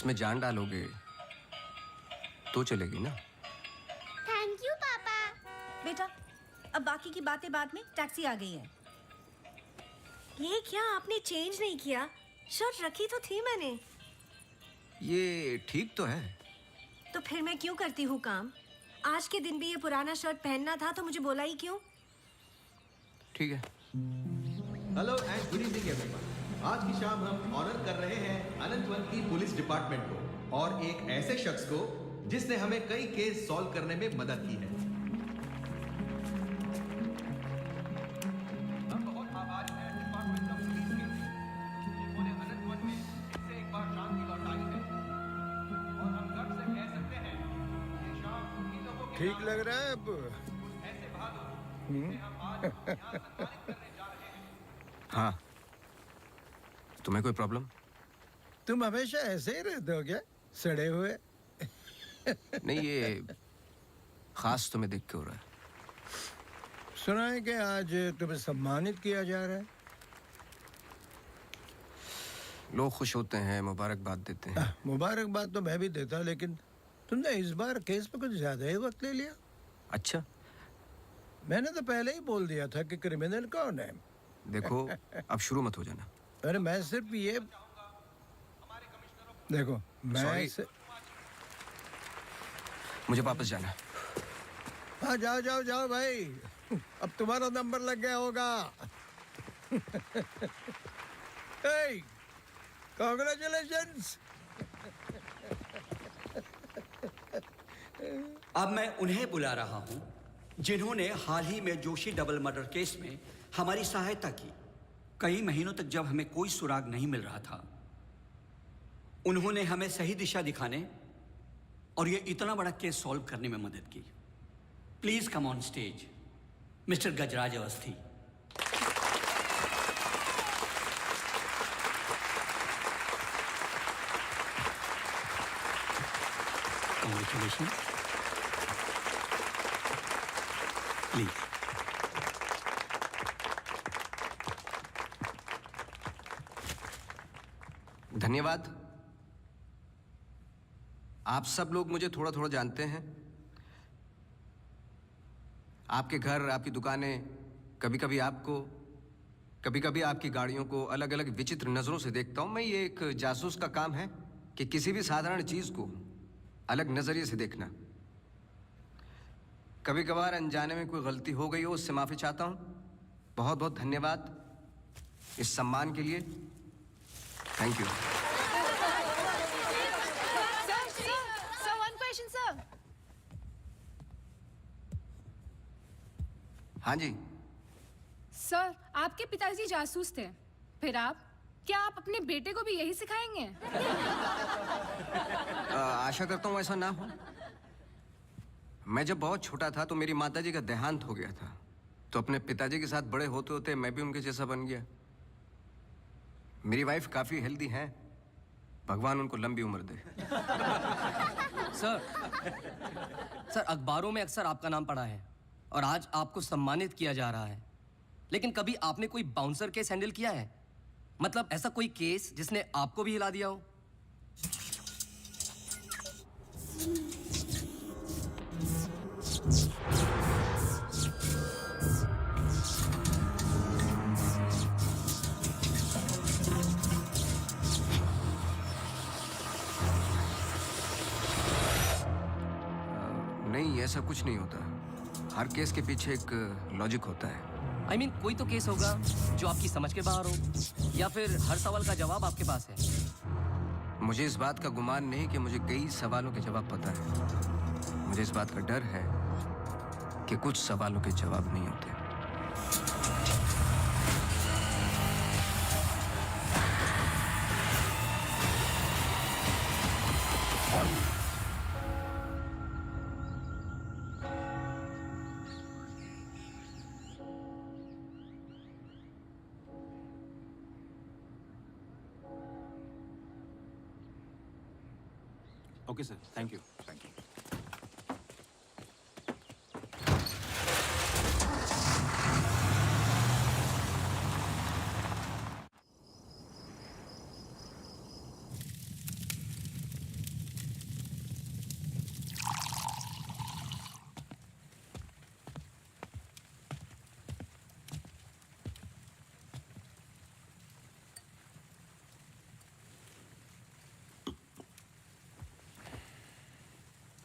इसमें जान डालोगे तो चलेगी ना। थैंक यू पापा। बेटा, अब बाकी की बातें बाद में, टैक्सी आ गई है। ये क्या आपने चेंज नहीं किया? शर्ट रखी तो थी मैंने। ये ठीक तो है। तो फिर मैं क्यों करती हूँ काम? आज के दिन भी ये पुराना शर्ट पहनना था तो मुझे बोला ही क्यों? ठीक है। Hello and good evening everyone. आज की शाम हम ऑनर कर रहे हैं अनंतवन की पुलिस डिपार्टमेंट को और एक ऐसे शख्स को जिसने हमें कई केस सॉल्व करने में मदद की है। हम बहुत आभारी हैं डिपार्टमेंट ऑफ पुलिस के, जिन्होंने अनंतवन में फिर से एक बार शांति लौटाई है और हम गर्व से कह सकते हैं कि शाम उन्हीं लोगों के ठीक लग रहा है अब? ऐसे बहादुर जिन्हें हम आज यहाँ सम्मानित करने जा रहे हैं। हाँ, तुम्हें कोई प्रॉब्लम? तुम हमेशा ऐसे ही रहते हो क्या, सड़े हुए? नहीं, ये खास तुम्हें देख के हो रहा है। सुना है कि आज तुम्हें सम्मानित किया जा रहा है। लोग खुश होते हैं, मुबारकबाद देते हैं। मुबारकबाद तो मैं भी देता, लेकिन तुमने इस बार केस पे कुछ ज्यादा ही वक्त ले लिया। अच्छा, मैंने तो पहले ही बोल दिया था कि क्रिमिनल कौन है। देखो अब शुरू मत हो जाना। अरे मैं सिर्फ ये देखो, मैं मुझे वापस जाना है। हाँ, जाओ जाओ जाओ भाई, अब तुम्हारा नंबर लग गया होगा। hey, congratulations! अब मैं उन्हें बुला रहा हूं जिन्होंने हाल ही में जोशी डबल मर्डर केस में हमारी सहायता की। कई महीनों तक जब हमें कोई सुराग नहीं मिल रहा था, उन्होंने हमें सही दिशा दिखाने और ये इतना बड़ा केस सॉल्व करने में मदद की। Please come on stage mister Gajraj Awasthi. Congratulations. Please. धन्यवाद। आप सब लोग मुझे थोड़ा थोड़ा जानते हैं। आपके घर, आपकी दुकानें, कभी कभी आपको, कभी कभी आपकी गाड़ियों को अलग अलग विचित्र नजरों से देखता हूं। मैं ये एक जासूस का काम है कि किसी भी साधारण चीज को अलग नजरिए से देखना। कभी कभार अनजाने में कोई गलती हो गई हो, उससे माफी चाहता हूं। बहुत बहुत धन्यवाद इस सम्मान के लिए। Thank you. Sir, one question, sir. हाँ जी। सर, आपके पिताजी जासूस थे, फिर आप? क्या आप अपने बेटे को भी यही सिखाएंगे? आशा करता हूँ ऐसा ना हो। मैं जब बहुत छोटा था तो मेरी माताजी का देहांत हो गया था, तो अपने पिताजी के साथ बड़े होते होते मैं भी उनके जैसा बन गया। मेरी वाइफ काफी हेल्दी है, भगवान उनको लंबी उम्र दे। सर अखबारों में अक्सर आपका नाम पड़ा है और आज आपको सम्मानित किया जा रहा है, लेकिन कभी आपने कोई बाउंसर केस हैंडल किया है? मतलब ऐसा कोई केस जिसने आपको भी हिला दिया हो? नहीं, ऐसा कुछ नहीं होता। हर केस के पीछे एक लॉजिक होता है। I mean, कोई तो केस होगा जो आपकी समझ के बाहर हो, या फिर हर सवाल का जवाब आपके पास है। मुझे इस बात का गुमान नहीं कि मुझे कई सवालों के जवाब पता है। मुझे इस बात का डर है कि कुछ सवालों के जवाब नहीं होते। Okay, sir. Thank you. Thank you.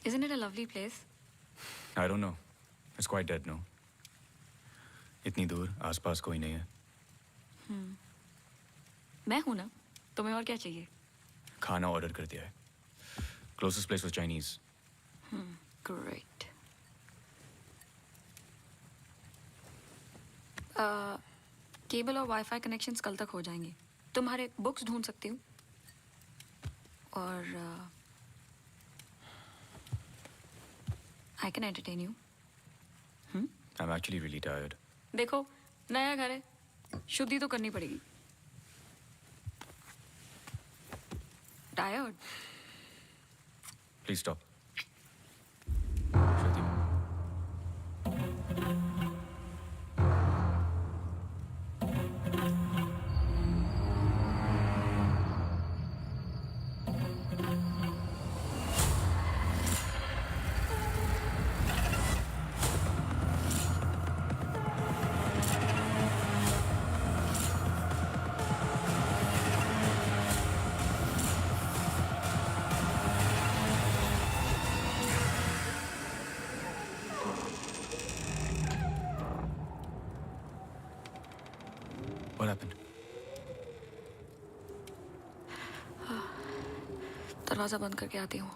Isn't it a lovely place? I don't know. It's quite dead, no? इतनी दूर आसपास कोई नहीं है. मैं हूं ना. तुम्हें और क्या चाहिए? खाना ऑर्डर कर दिया है. Closest place was Chinese. Great. Cable और वाईफाई कनेक्शंस कल तक हो जाएंगे. तुम्हारे बुक्स ढूंढ सकती हूँ. और I can entertain you. I'm actually really tired. देखो, नया घर है. शुद्धि तो करनी पड़ेगी. Tired? Please stop. Shruti. What happened? दरवाजा बंद करके आती हूँ.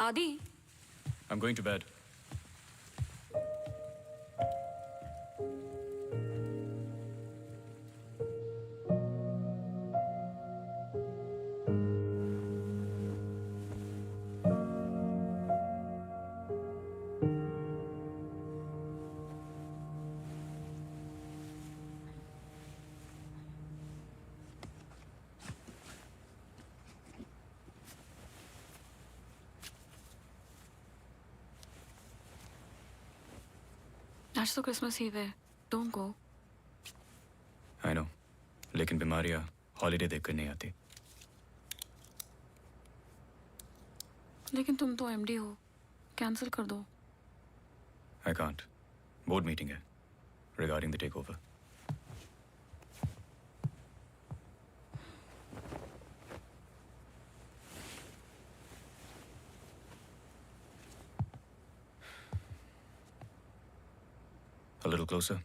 आदि. I'm going to bed. आज तो क्रिसमस ईव है. Don't go. I know. लेकिन बीमारियां हॉलीडे देखकर नहीं आती. लेकिन तुम तो एमडी हो. कैंसिल कर दो. I can't. Board meeting है. Regarding the takeover. A little closer.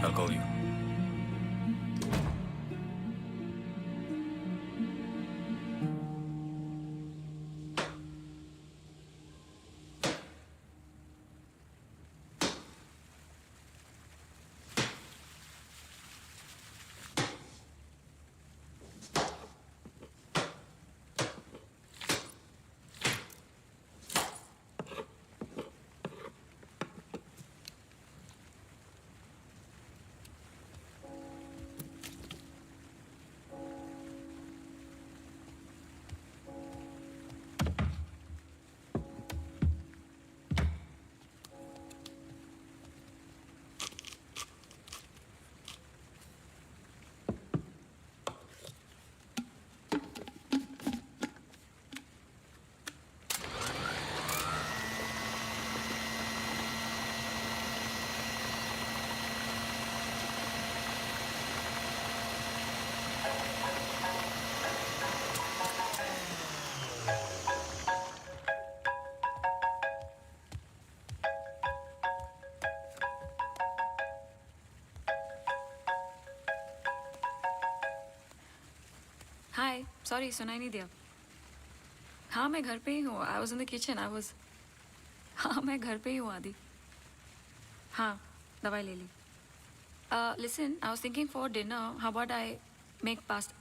I'll call you. Hi. Sorry, सुनाई नहीं दिया. हाँ, मैं घर पे ही हूँ. I was in the kitchen. हाँ, मैं घर पे ही हूँ आदि. हाँ, दवाई ले ली. Listen, I was thinking for dinner, how about I make pasta?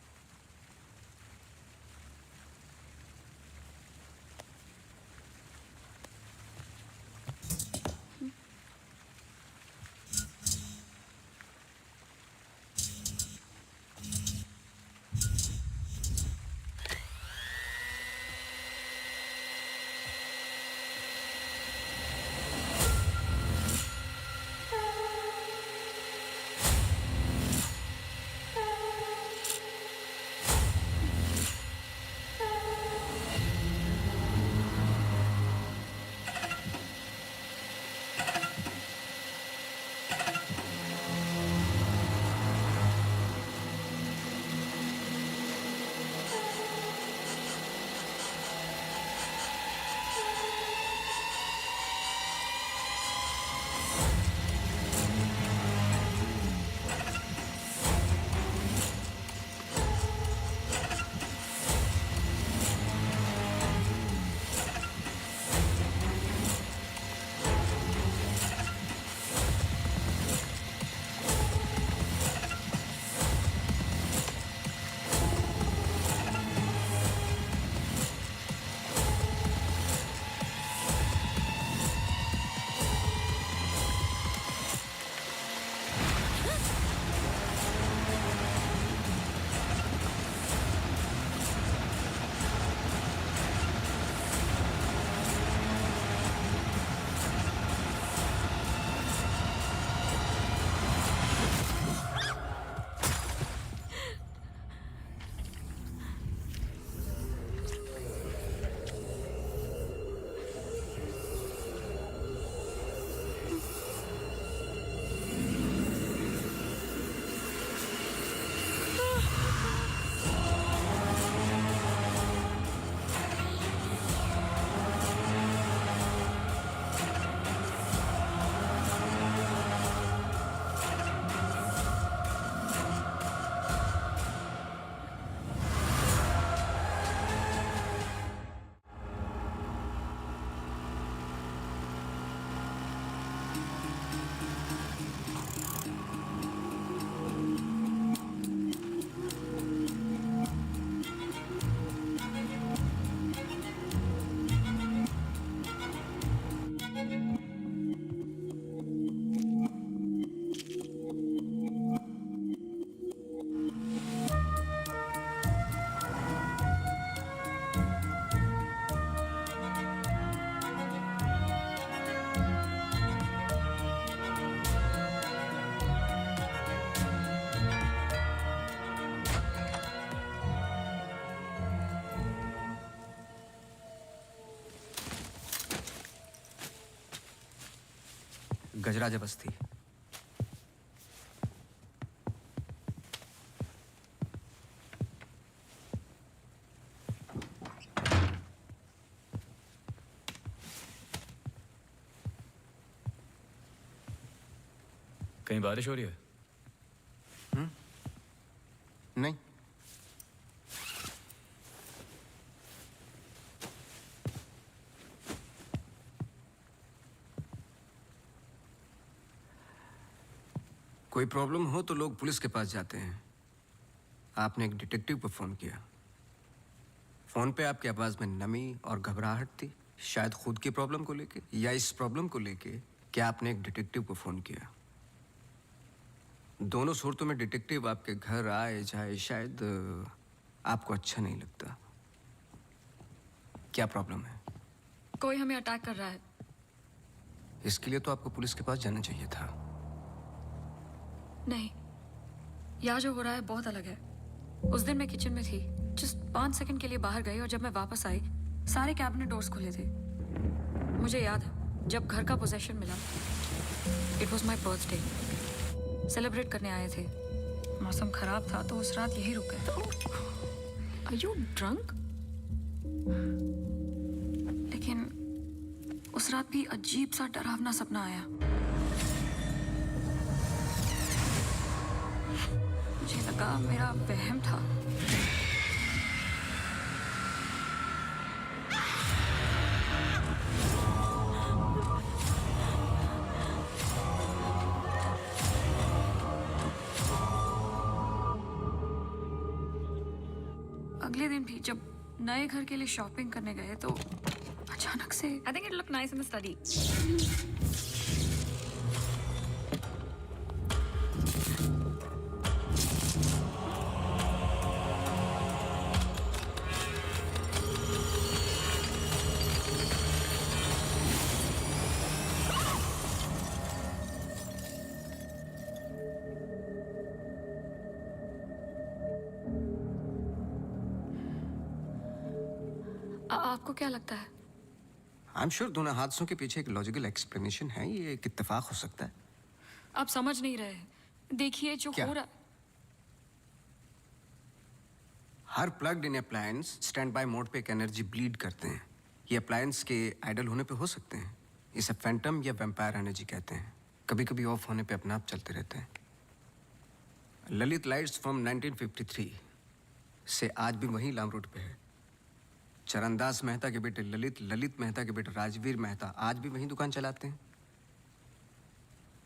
गजराज बस्ती। कहीं बारिश हो रही है? नहीं। कोई प्रॉब्लम हो तो लोग पुलिस के पास जाते हैं। आपने एक डिटेक्टिव को फोन किया। फोन पे आपकी आवाज में नमी और घबराहट थी, शायद खुद की प्रॉब्लम को लेके या इस प्रॉब्लम को लेके कि आपने एक डिटेक्टिव को फोन किया। दोनों सूरतों में डिटेक्टिव आपके घर आए जाए शायद आपको अच्छा नहीं लगता। क्या प्रॉब्लम है? कोई हमें अटैक कर रहा है। इसके लिए तो आपको पुलिस के पास जाना चाहिए था। नहीं, यहाँ जो हो रहा है बहुत अलग है। उस दिन मैं किचन में थी, जस्ट 5 सेकंड के लिए बाहर गई और जब मैं वापस आई सारे कैबिनेट डोर्स खुले थे। मुझे याद है जब घर का पोजेशन मिला, it was my birthday, celebrate करने आए थे। मौसम खराब था तो उस रात यही रुक गए। Are you drunk? लेकिन उस रात भी अजीब सा डरावना सपना आया। मुझे लगा मेरा वहम था। अगले दिन भी जब नए घर के लिए शॉपिंग करने गए तो अचानक से I think it look nice in the study. आपको क्या लगता है? आई एम श्योर दोनों हादसों के पीछे एक लॉजिकल एक्सप्लेनेशन है, ये एक इत्तेफाक हो सकता है। आप समझ नहीं रहे हैं। देखिए जो क्या? हो रहा हर plugged in appliance standby mode पे एक एनर्जी ब्लीड करते हैं। ये अप्लायंस के आइडल होने पे हो सकते हैं। इसे फैंटम या वैम्पायर एनर्जी कहते हैं। कभी कभी ऑफ होने पे अपने आप चलते रहते हैं। ललित लाइट्स फ्रॉम 1953 से आज भी वही लाम रोड पे है। चरणदास मेहता के बेटे ललित, ललित मेहता के बेटे राजवीर मेहता आज भी वहीं दुकान चलाते हैं।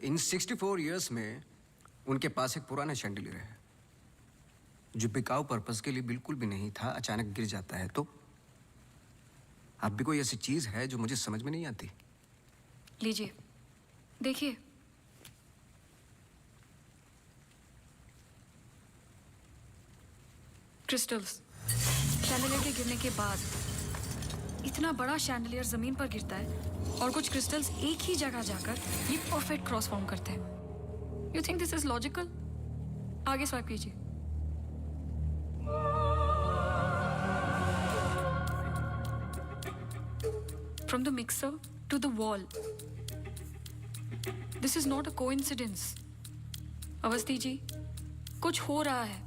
इन 64 इयर्स में उनके पास एक पुराना शैंडलियर है जो बिकाऊ पर्पस के लिए बिल्कुल भी नहीं था, अचानक गिर जाता है। तो अब भी कोई ऐसी चीज है जो मुझे समझ में नहीं आती। लीजिए देखिए। क्रिस्टल्स। शैंडलियर के गिरने के बाद इतना बड़ा शैंडलियर जमीन पर गिरता है और कुछ क्रिस्टल्स एक ही जगह जाकर ये परफेक्ट क्रॉस फॉर्म करते हैं। You think this is logical? आगे स्वाइप कीजिए। From the mixer to the wall. This is not a coincidence. Awasthi ji, कुछ हो रहा है।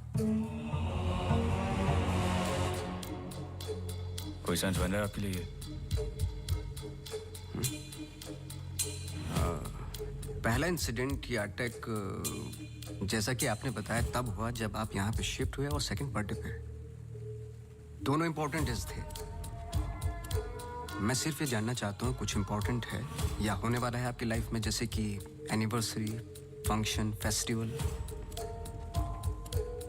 कोई सेंस बन रहा है आपके लिए? पहला इंसिडेंट या अटैक जैसा कि आपने बताया तब हुआ जब आप यहाँ पे शिफ्ट हुए, और सेकंड बर्थडे पे। दोनों इंपॉर्टेंट डेज थे। मैं सिर्फ ये जानना चाहता हूँ कुछ इंपॉर्टेंट है या होने वाला है आपकी लाइफ में, जैसे कि एनिवर्सरी, फंक्शन, फेस्टिवल।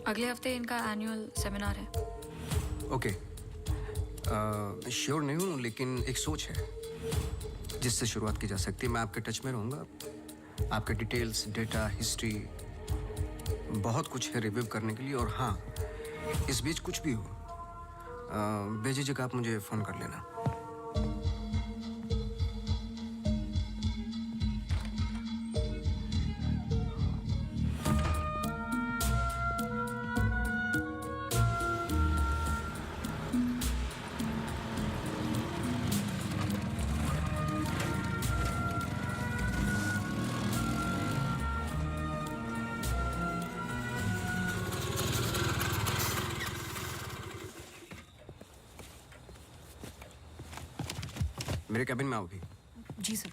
अगले हफ्ते इनका एनुअल सेमिनार है। ओके, श्योर नहीं हूँ, लेकिन एक सोच है जिससे शुरुआत की जा सकती है। मैं आपके टच में रहूँगा। आपके डिटेल्स, डेटा, हिस्ट्री, बहुत कुछ है रिव्यू करने के लिए। और हाँ, इस बीच कुछ भी हो बेझिझक आप मुझे फ़ोन कर लेना। मेरे कैबिन में आओ भी। जी सर।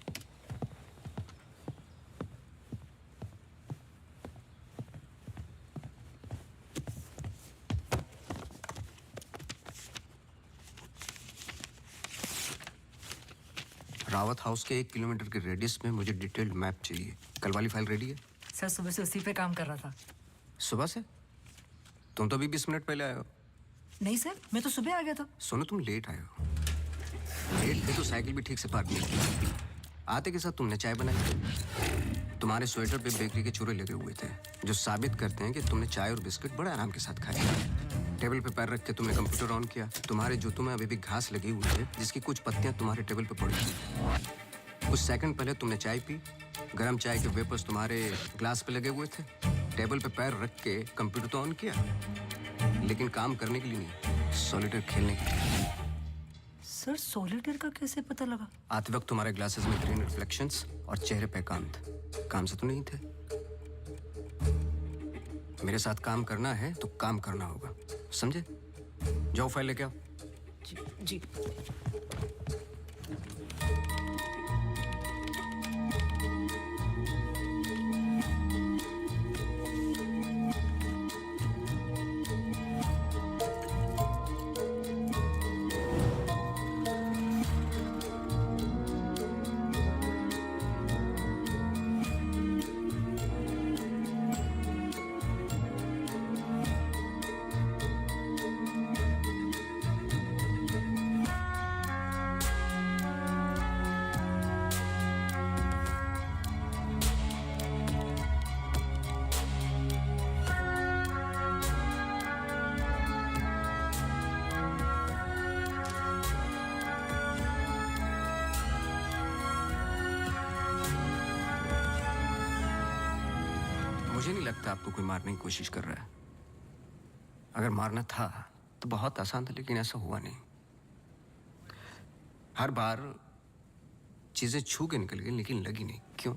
रावत हाउस के 1 किलोमीटर के रेडियस में मुझे डिटेल्ड मैप चाहिए। कल वाली फाइल रेडी है? सर सुबह से उसी पे काम कर रहा था। सुबह से? तुम तो अभी 20 मिनट पहले आए हो। नहीं सर, मैं तो सुबह आ गया था। सुनो, तुम लेट आए हो। लेट थे तो साइकिल भी ठीक से पार्क नहीं की। आते के साथ तुमने चाय बनाई। तुम्हारे स्वेटर पे बेकरी के चूरे लगे हुए थे जो साबित करते हैं कि तुमने चाय और बिस्किट बड़े आराम के साथ खाए। टेबल पे पैर रख के तुमने कंप्यूटर ऑन किया। तुम्हारे जूतों में अभी भी घास लगी हुई है जिसकी कुछ पत्तियां तुम्हारे टेबल पे पड़ी थी। कुछ सेकंड पहले तुमने चाय पी। गर्म चाय के वेपर्स तुम्हारे ग्लास पे लगे हुए थे। टेबल पे पैर रख के कंप्यूटर तो ऑन किया, लेकिन काम करने के लिए नहीं, सॉलिटेयर खेलने के लिए। सर सॉलिटेयर का कैसे पता लगा? आते वक्त तुम्हारे ग्लासेस में ग्रीन रिफ्लेक्शंस और चेहरे पे एकांत। काम से तो नहीं थे। मेरे साथ काम करना है तो काम करना होगा, समझे? जाओ फाइल लेके आओ। जी। मुझे नहीं लगता आपको कोई मारने की कोशिश कर रहा है। अगर मारना था तो बहुत आसान था, लेकिन ऐसा हुआ नहीं। हर बार चीजें छू के निकल गई, लेकिन लगी नहीं। क्यों?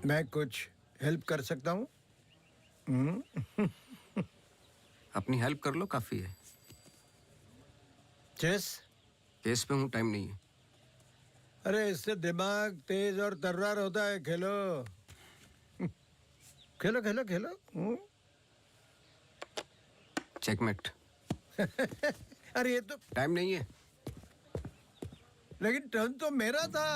मैं कुछ हेल्प कर सकता हूँ? अपनी हेल्प कर लो, काफी है। चेस? केस पे हूँ, टाइम नहीं है। अरे इससे दिमाग तेज और तर्रार होता है। खेलो खेलो खेलो खेलो। चेकमेट। अरे ये तो टाइम नहीं है। लेकिन टर्न तो मेरा था।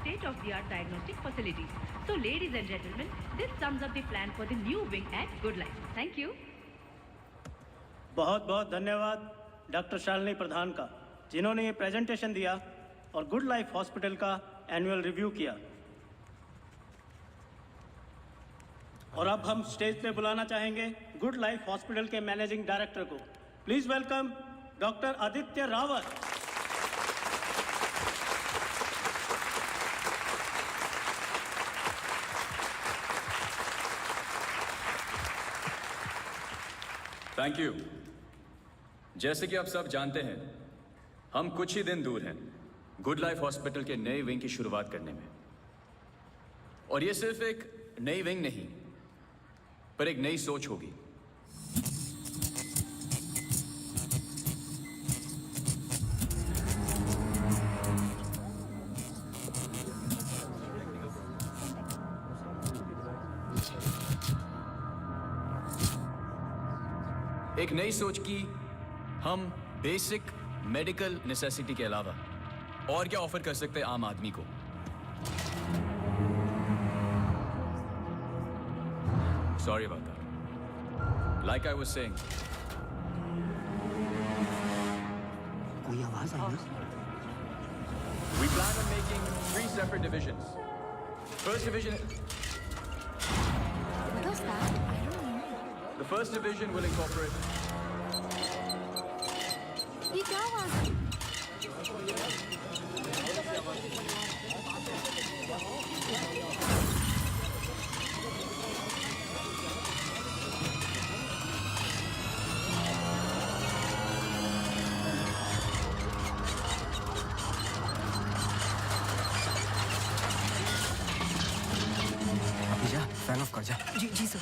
state-of-the-art diagnostic facilities. So, ladies and gentlemen, this sums up the plan for the new wing at Good Life. Thank you. बहुत बहुत धन्यवाद डॉक्टर शालिनी प्रधान का, जिन्होंने ये प्रेजेंटेशन दिया और गुड लाइफ हॉस्पिटल का एनुअल रिव्यू किया। और अब हम स्टेज पे बुलाना चाहेंगे गुड लाइफ हॉस्पिटल के मैनेजिंग डायरेक्टर को। Please welcome doctor Aditya Rawat. Thank you. जैसे कि आप सब जानते हैं, हम कुछ ही दिन दूर हैं गुड लाइफ हॉस्पिटल के नए विंग की शुरुआत करने में। और ये सिर्फ एक नई विंग नहीं, पर एक नई सोच होगी। एक नई सोच की हम बेसिक मेडिकल नेसेसिटी के अलावा और क्या ऑफर कर सकते हैं आम आदमी को। Sorry about that. Like I was saying. कोई आवाज आई ना? We plan on making 3 separate divisions. First division. What was that? I don't know. The first division will incorporate. ये क्या आवाज है? अभी जा, फैन ऑफ कर जा। जी जी सर।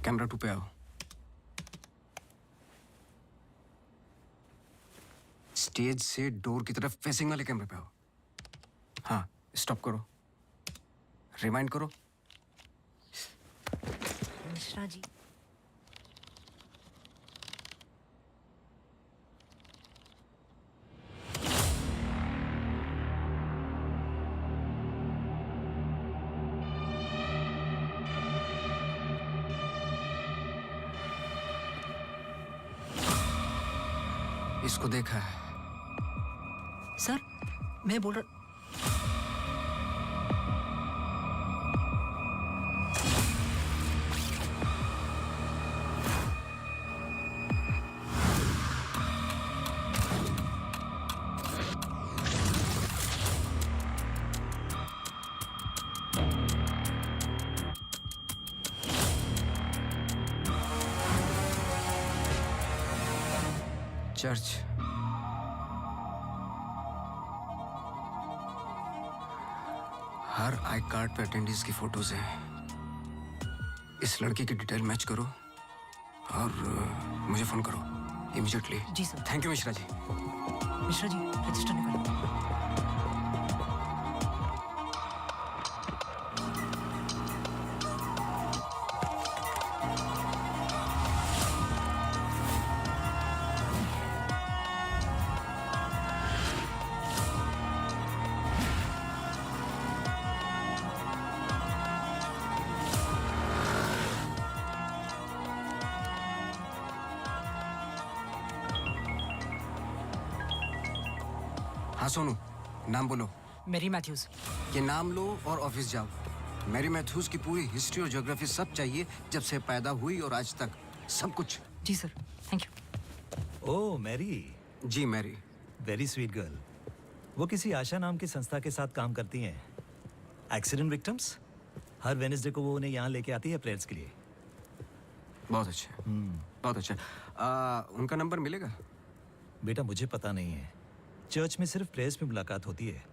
कैमरा 2 पे आओ। स्टेज से डोर की तरफ फेसिंग वाले कैमरे पे आओ। हाँ, स्टॉप करो, रिवाइंड करो। मिश्रा जी, इसको देखा है। सर मैं बोल रहा चर्च। हर आई कार्ड पे अटेंडेंस की फोटोज हैं। इस लड़के की डिटेल मैच करो और मुझे फोन करो इमीडिएटली। जी sir. Thank you Mishra ji. Mishra ji register निकालो। हाँ सोनू, नाम बोलो। Mary Matthews. ये नाम लो और ऑफिस जाओ। मैरी मैथ्यूज की पूरी हिस्ट्री और ज्योग्राफी सब चाहिए, जब से पैदा हुई और आज तक सब कुछ। जी sir thank you. Oh Mary. जी मैरी। Very sweet girl. वो किसी आशा नाम की संस्था के साथ काम करती हैं। Accident victims. हर वेडनेसडे को वो उन्हें यहाँ लेके आती है प्रेयर्स के लिए। बहुत अच्छा। बहुत अच्छा। उनका नंबर मिलेगा? बेटा मुझे पता नहीं है, चर्च में सिर्फ प्रेयर्स में मुलाकात होती है।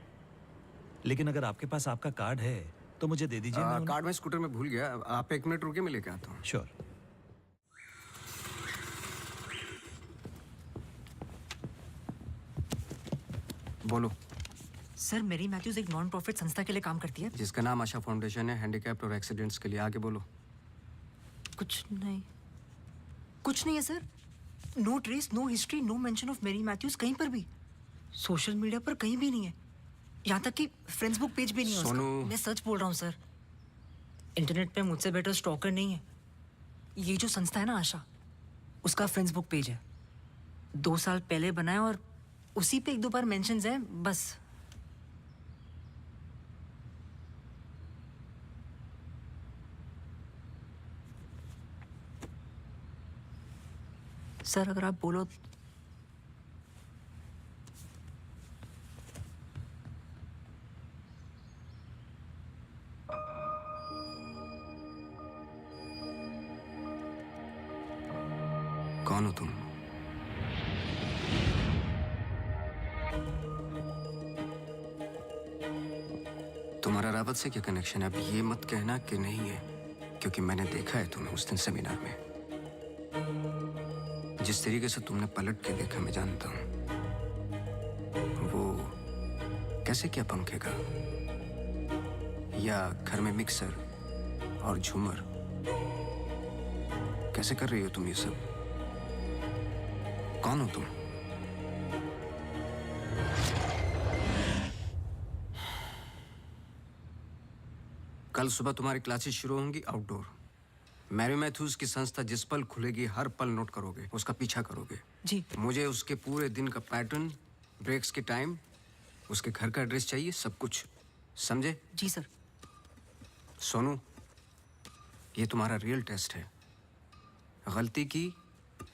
लेकिन अगर आपके पास आपका कार्ड है तो मुझे दे दीजिए। कार्ड मैं स्कूटर में भूल गया, आप 1 मिनट रुके, मैं लेके आता हूँ। श्योर। बोलो। सर मैरी मैथ्यूज एक नॉन प्रॉफिट संस्था के लिए काम करती है जिसका नाम आशा फाउंडेशन है, हैंडीकैप्ड और एक्सीडेंट्स के लिए। आगे बोलो। कुछ नहीं है sir. No trace, no history, no mention of Mary Matthews कहीं पर भी। सोशल मीडिया पर कहीं भी नहीं है, यहाँ तक कि फ्रेंड्स बुक पेज भी नहीं है उसका। मैं सच बोल रहा हूँ सर। इंटरनेट पे मुझसे बेटर स्टॉकर नहीं है। ये जो संस्था है ना आशा, उसका फ्रेंड्स बुक पेज है, 2 साल पहले बना है और उसी पे 1-2 बार मेंशंस हैं बस। सर अगर आप बोलो। कौन हो तुम? तुम्हारा रावत से क्या कनेक्शन है? अब ये मत कहना कि नहीं है, क्योंकि मैंने देखा है तुम्हें उस दिन सेमिनार में। जिस तरीके से तुमने पलट के देखा मैं जानता हूं। वो कैसे किया पंखे का, या घर में मिक्सर और झूमर, कैसे कर रही हो तुम ये सब? कौन हो तुम? कल सुबह तुम्हारी क्लासेस शुरू होंगी आउटडोर। मैरी मैथ्यूज की संस्था जिस पल खुलेगी हर पल नोट करोगे, उसका पीछा करोगे। जी। मुझे उसके पूरे दिन का पैटर्न, ब्रेक्स के टाइम, उसके घर का एड्रेस चाहिए, सब कुछ। समझे? जी सर। सोनू, ये तुम्हारा रियल टेस्ट है। गलती की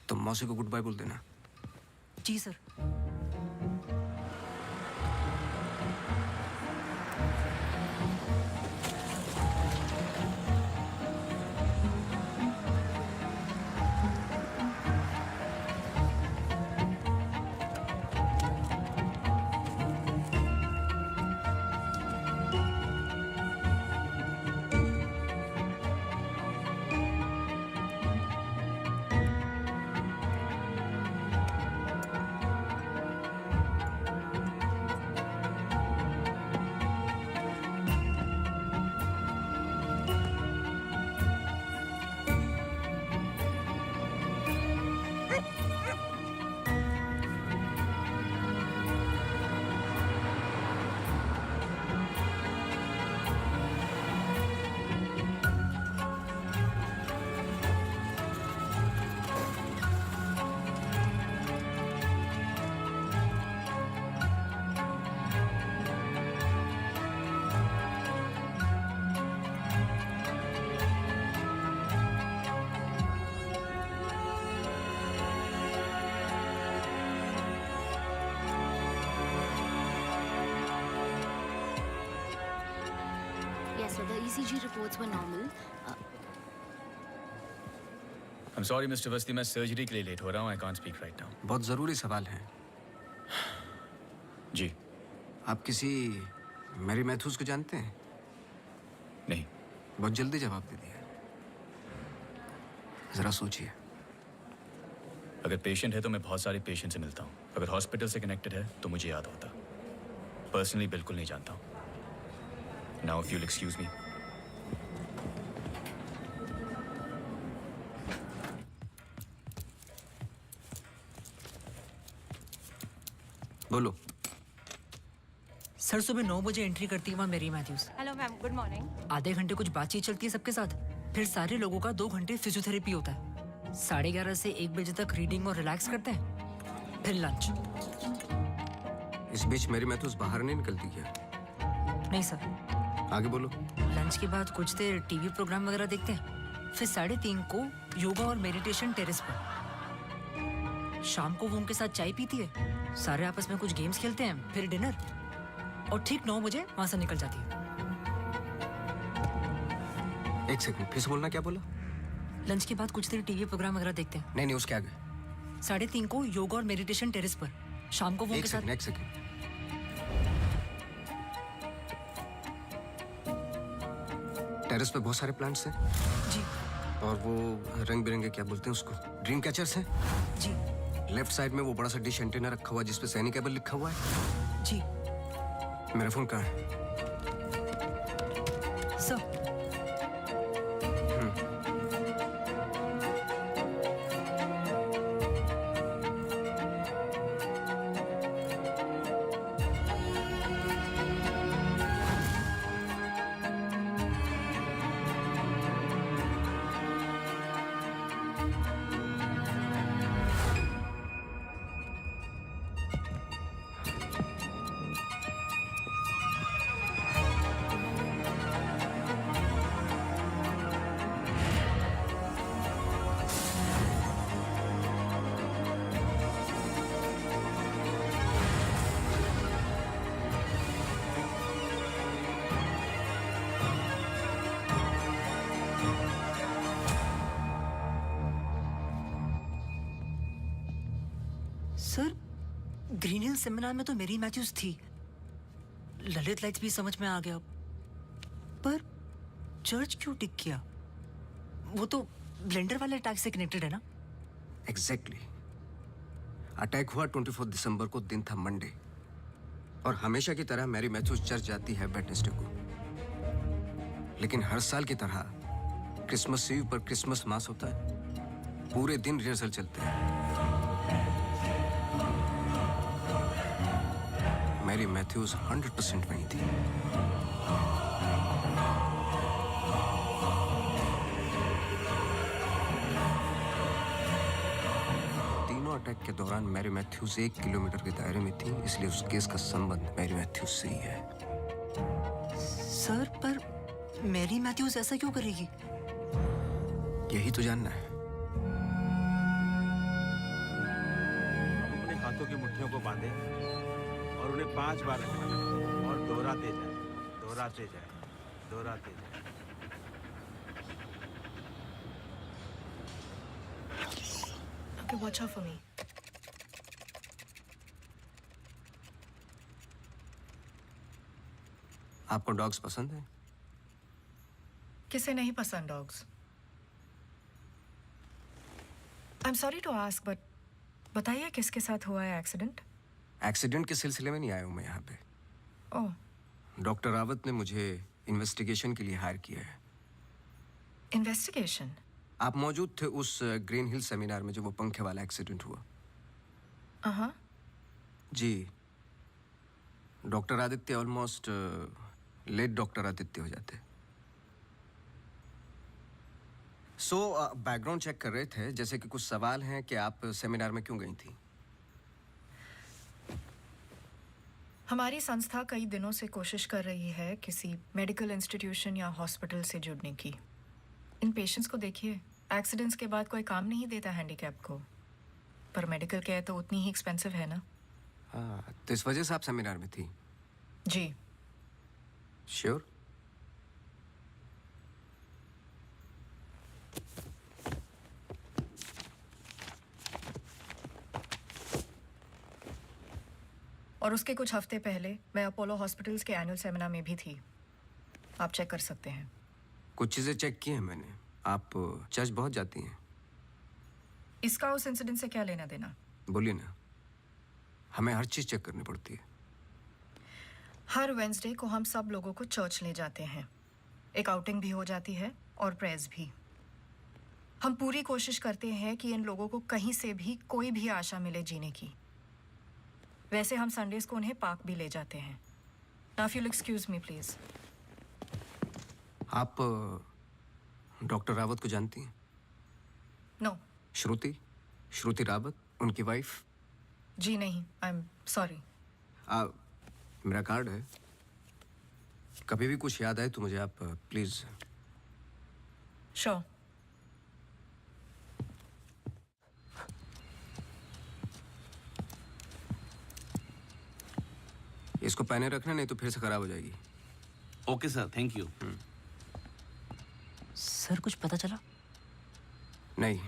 तो मौसी को गुड बाय बोल देना। जी sir. ECG reports were normal. I'm sorry, Mr. Awasthi, मैं सर्जरी के लिए लेट हो रहा हूँ. I can't speak right now. बहुत ज़रूरी सवाल है. जी. आप किसी मैरी मैथ्यूज को जानते हैं? नहीं. बहुत जल्दी जवाब दे दिया. ज़रा सोचिए. अगर पेशेंट है तो मैं बहुत सारे पेशेंट से मिलता हूँ. अगर हॉस्पिटल से कनेक्टेड है तो मुझे याद होता. पर्सनली बिल्कुल नहीं जानता हूँ. Now if you'll excuse me. बोलो. सर सुबह 9 बजे एंट्री करती है वहाँ Mary Matthews. Hello ma'am, good morning. आधे घंटे कुछ बातचीत चलती है सबके साथ, फिर सारे लोगों का 2 घंटे फिजियोथेरेपी होता है. 11:30 से 1 बजे तक रीडिंग और रिलैक्स करते हैं, फिर लंच. इस बीच मेरी मैथ्यूज बाहर नहीं निकलती क्या? नहीं सर. आगे बोलो. लंच के बाद कुछ देर टीवी प्रोग्राम वगैरह देखते हैं, फिर 3:30 को योगा और मेडिटेशन टेरेस पर. शाम को वो उनके साथ चाय पीती है, सारे आपस में कुछ गेम्स खेलते हैं, फिर डिनर, और ठीक 9 बजे वहां से निकल जाती है. 1 सेकंड, फिर से बोलना. क्या बोला? लंच के बाद कुछ देर टीवी प्रोग्राम वगैरह देखते हैं. नहीं, उसके आगे. 3:30 को योगा और मेडिटेशन टेरेस पर. शाम को वो उनके साथ. एक सेकंड. टेरेस पे बहुत सारे प्लांट्स हैं. जी. और वो रंग बिरंगे क्या बोलते हैं उसको, ड्रीम कैचर्स हैं. जी. लेफ्ट साइड में वो बड़ा सा डिश एंटीना रखा हुआ है जिसपे सैनिक केबल लिखा हुआ है. जी. मेरा फोन कहाँ है? Sir. Sir, Green Hill seminar में तो मेरी मैथ्यूज थी. ललित लाइट्स भी समझ में आ गया, पर चर्च क्यों टिक किया? वो तो ब्लेंडर वाले अटैक से कनेक्टेड है ना? एग्जैक्टली. अटैक हुआ 24 दिसंबर को, दिन था मंडे, और हमेशा की तरह मैरी मैथ्यूज चर्च जाती है वेडनेसडे को. लेकिन हर साल की तरह क्रिसमस ईव पर क्रिसमस मास होता है. पूरे दिन रिहर्सल चलते हैं. मैरी मैथ्यूज 100% वहीं थी. तीनों अटैक के दौरान मैरी मैथ्यूज 1 किलोमीटर के दायरे में थी, इसलिए उस केस का संबंध मैरी मैथ्यूज से ही है. सर, पर मैरी मैथ्यूज ऐसा क्यों करेगी? यही तो जानना है. अपने हाथों की मुट्ठियों को बांधे और उन्हें 5 बार रखना और दोहराते जाए, दोहराते जाए, दोहराते जाए. Okay, watch out for me. आपको डॉग्स पसंद है? किसे नहीं पसंद dogs? I am sorry to ask, but बताइए किसके साथ हुआ है एक्सीडेंट? एक्सीडेंट के सिलसिले में नहीं आया हूं मैं यहाँ पे. ओह. डॉक्टर रावत ने मुझे इन्वेस्टिगेशन के लिए हायर किया है. इन्वेस्टिगेशन? आप मौजूद थे उस ग्रीन हिल सेमिनार में जो वो पंखे वाला एक्सीडेंट हुआ? हाँ. जी. Doctor Aditya almost late doctor Aditya हो जाते. बैकग्राउंड चेक कर रहे थे, जैसे कि कुछ सवाल हैं कि आप सेमिनार में क्यों गई थी? हमारी संस्था कई दिनों से कोशिश कर रही है किसी मेडिकल इंस्टीट्यूशन या हॉस्पिटल से जुड़ने की. इन पेशेंट्स को देखिए, एक्सीडेंट्स के बाद कोई काम नहीं देता हैंडीकैप को, पर मेडिकल केयर तो उतनी ही एक्सपेंसिव है ना. हाँ, तो इस वजह से आप सेमिनार में थी? जी. श्योर? और उसके कुछ हफ्ते पहले मैं अपोलो हॉस्पिटल्स के एनुअल सेमिनार में भी थी। आप चेक कर सकते हैं। कुछ चीज़ें चेक की हैं मैंने। आप चर्च बहुत जाती हैं। इसका उस इंसिडेंट से क्या लेना देना? बोलिए ना, हमें हर चीज़ चेक करनी पड़ती है। हर वेंसडे को हम सब लोगों को चर्च ले जाते हैं। एक आउटिंग भी हो जाती है और प्रेयर्स भी। हम पूरी कोशिश करते हैं कि इन लोगों को कहीं से भी कोई भी आशा मिले जीने की। वैसे हम संडेज को उन्हें पार्क भी ले जाते हैं। Now if you excuse me please. आप डॉक्टर रावत को जानती हैं? नो। श्रुति रावत, उनकी वाइफ? जी नहीं, आई एम सॉरी। मेरा कार्ड है, कभी भी कुछ याद आए तो मुझे आप प्लीज। श्योर। इसको पहने रखना, नहीं तो फिर से खराब हो जाएगी। Okay sir, thank you. Sir कुछ पता चला? नहीं,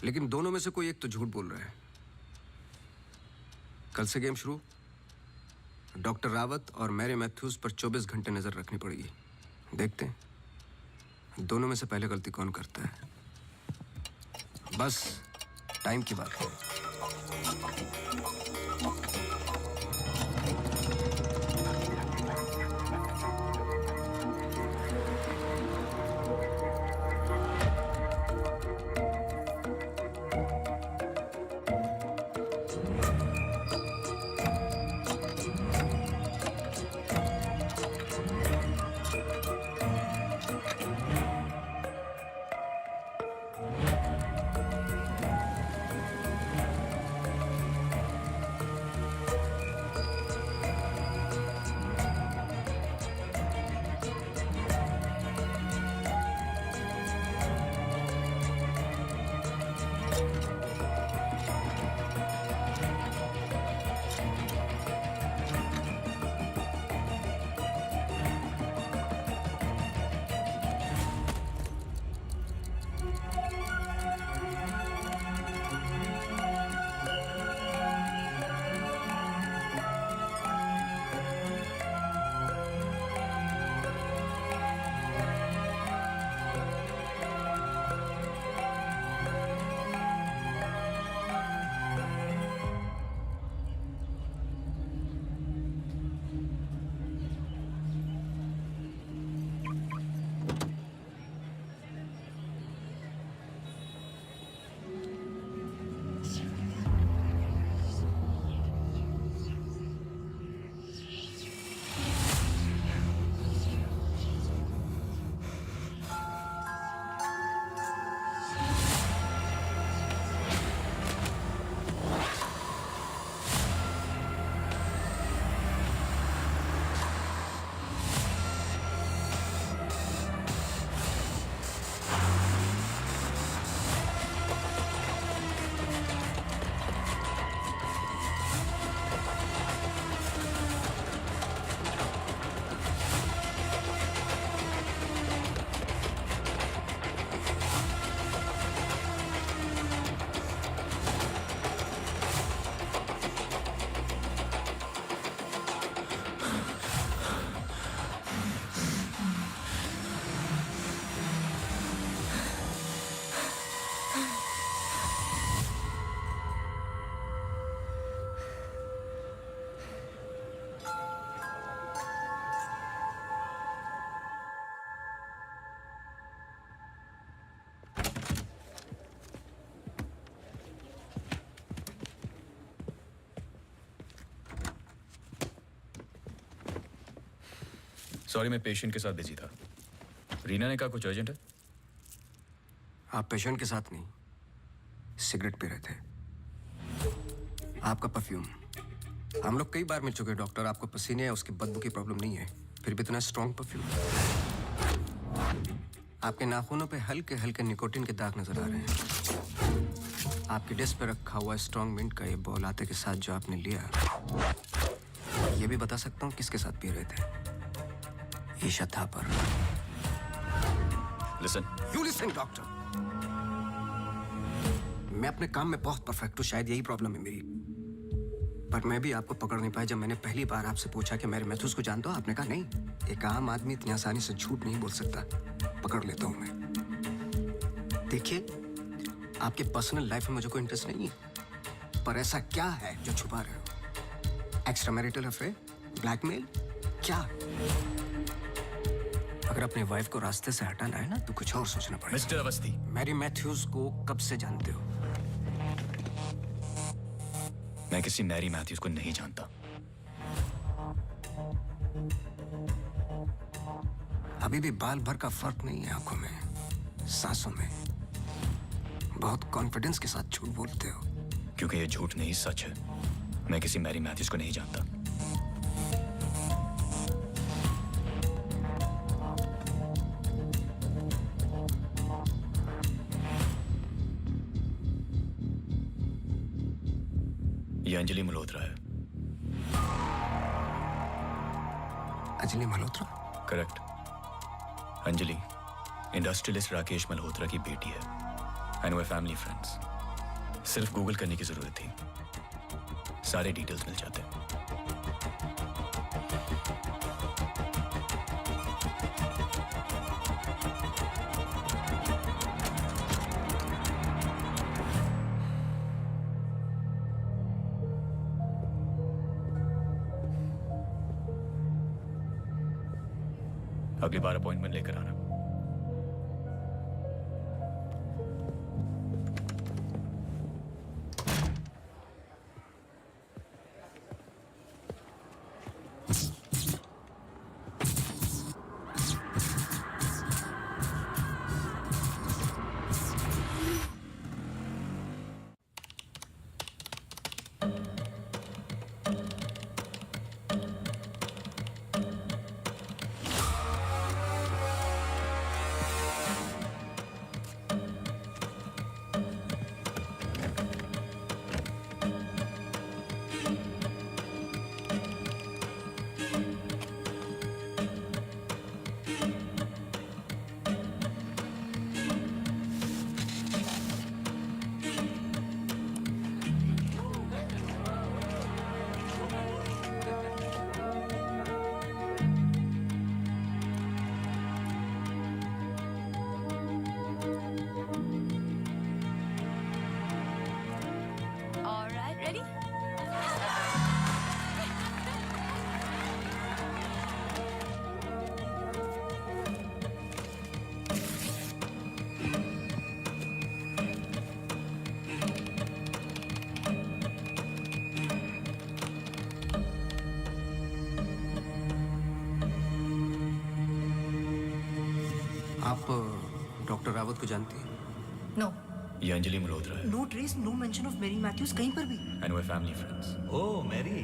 लेकिन दोनों में से कोई एक तो झूठ बोल रहा है। कल से गेम शुरू। डॉक्टर रावत और मैरी मैथ्यूज पर 24 घंटे नजर रखनी पड़ेगी। देखते हैं दोनों में से पहले गलती कौन करता है। बस टाइम की बात है। सॉरी, मैं पेशेंट के साथ बिजी था। रीना ने कहा कुछ अर्जेंट है। आप पेशेंट के साथ नहीं, सिगरेट पी रहे थे। आपका परफ्यूम, हम लोग कई बार मिल चुके हैं डॉक्टर। आपको पसीने या उसकी बदबू की प्रॉब्लम नहीं है, फिर भी इतना स्ट्रॉन्ग परफ्यूम। आपके नाखूनों पे हल्के हल्के निकोटिन के दाग नजर आ रहे हैं। आपकी डेस्क पे रखा हुआ स्ट्रॉन्ग मिंट का ये बॉल आते के साथ जो आपने लिया, ये भी बता सकता हूँ किसके साथ पी रहे थे। Isha Thapar. Listen. You listen doctor. मैं अपने काम में बहुत परफेक्ट हूँ, शायद यही प्रॉब्लम है मेरी। पर मैं भी आपको पकड़ नहीं पाया जब मैंने पहली बार आपसे पूछा कि मैरी मैथ्यूज को जानते हो। आपने कहा नहीं, एक आम आदमी इतनी आसानी से झूठ नहीं बोल सकता, पकड़ लेता हूं मैं। देखिए, आपके पर्सनल लाइफ में मुझे कोई इंटरेस्ट नहीं है, पर ऐसा क्या है जो छुपा रहे हो? एक्स्ट्रा मैरिटल अफेयर, ब्लैकमेल, क्या? अगर अपनी वाइफ को रास्ते से हटाना है ना तो कुछ और सोचना पड़ेगा। मिस्टर अवस्थी, मैरी मैथ्यूज को कब से जानते हो? मैं किसी मैरी मैथ्यूज को नहीं जानता। अभी भी बाल भर का फर्क नहीं है आंखों में, सांसों में। बहुत कॉन्फिडेंस के साथ झूठ बोलते हो। क्योंकि ये झूठ नहीं सच है। मैं किसी मैरी मैथ्यूज को नहीं जानता। ये अंजलि मल्होत्रा है। अंजलि मल्होत्रा? करेक्ट। अंजलि इंडस्ट्रियलिस्ट राकेश मल्होत्रा की बेटी है एंड वे फैमिली फ्रेंड्स। सिर्फ गूगल करने की जरूरत थी, सारे डिटेल्स मिल जाते हैं। अगली बार अपॉइंटमेंट लेकर आना। आप डॉक्टर रावत को जानती हैं? नो। ये अंजलि मल्होत्रा है no trace, no mention of Mary Matthews कहीं पर भी। एंड वे फैमिली फ्रेंड्स। ओह मैरी,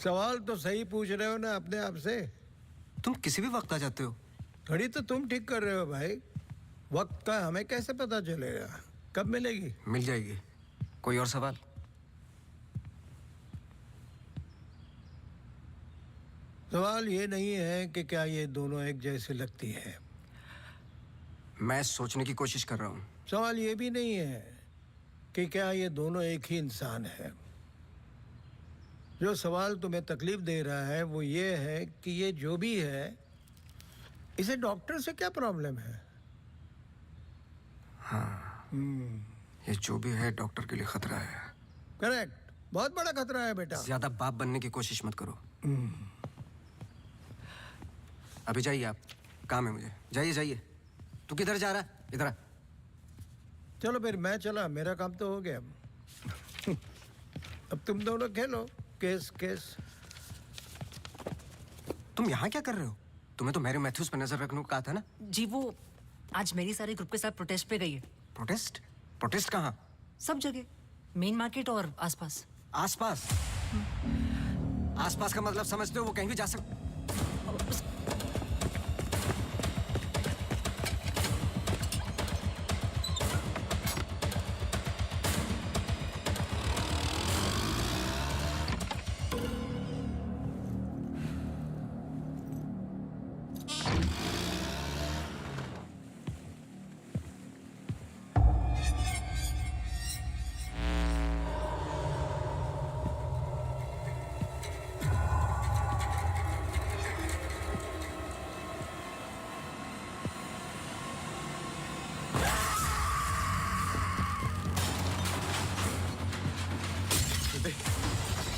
सवाल तो सही पूछ रहे हो ना अपने आप से। तुम किसी भी वक्त आ जाते हो। घड़ी तो तुम ठीक कर रहे हो भाई, वक्त का हमें कैसे पता चलेगा? कब मिलेगी? मिल जाएगी। कोई और सवाल? सवाल ये नहीं है कि क्या ये दोनों एक जैसी लगती है। मैं सोचने की कोशिश कर रहा हूँ। सवाल ये भी नहीं है कि क्या ये दोनों एक ही इंसान है। जो सवाल तुम्हें तकलीफ दे रहा है वो ये है कि ये जो भी है, इसे डॉक्टर से क्या प्रॉब्लम है? हाँ, ये जो भी है डॉक्टर के लिए खतरा है। करेक्ट, बहुत बड़ा खतरा है बेटा। ज्यादा बाप बनने की कोशिश मत करो। अभी जाइए आप, काम है मुझे। जाइए जाइए। तू किधर जा रहा है? इधर आ। चलो फिर मैं चला, मेरा काम तो हो गया। अब तुम दोनों खेलो केस केस। तुम यहाँ क्या कर रहे हो? तुम्हें तो मैरी मैथ्यूज पर नजर रखने को कहा था ना? जी वो आज मेरी सारे ग्रुप के साथ प्रोटेस्ट पे गई है। प्रोटेस्ट? प्रोटेस्ट कहाँ? सब जगह, मेन मार्केट और आसपास। आसपास? आसपास का मतलब समझते हो? वो कहीं भी जा सकते।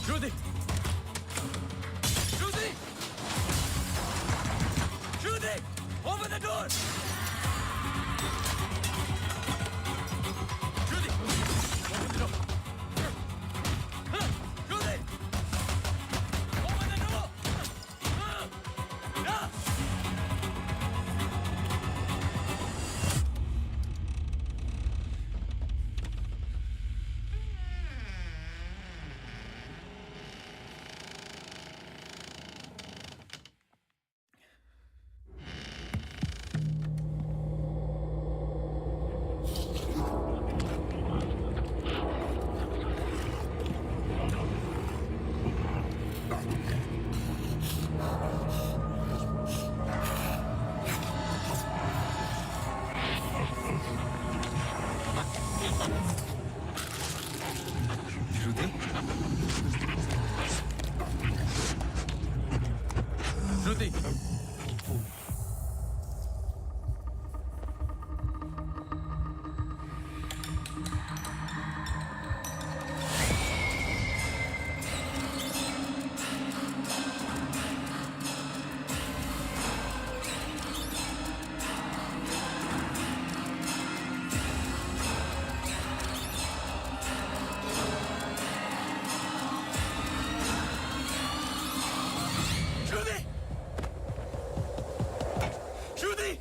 Judy! Judy! Judy! Open the door! Judy! Open the door! Judy! Open the door! Yeah! Judy? Judy! Judy!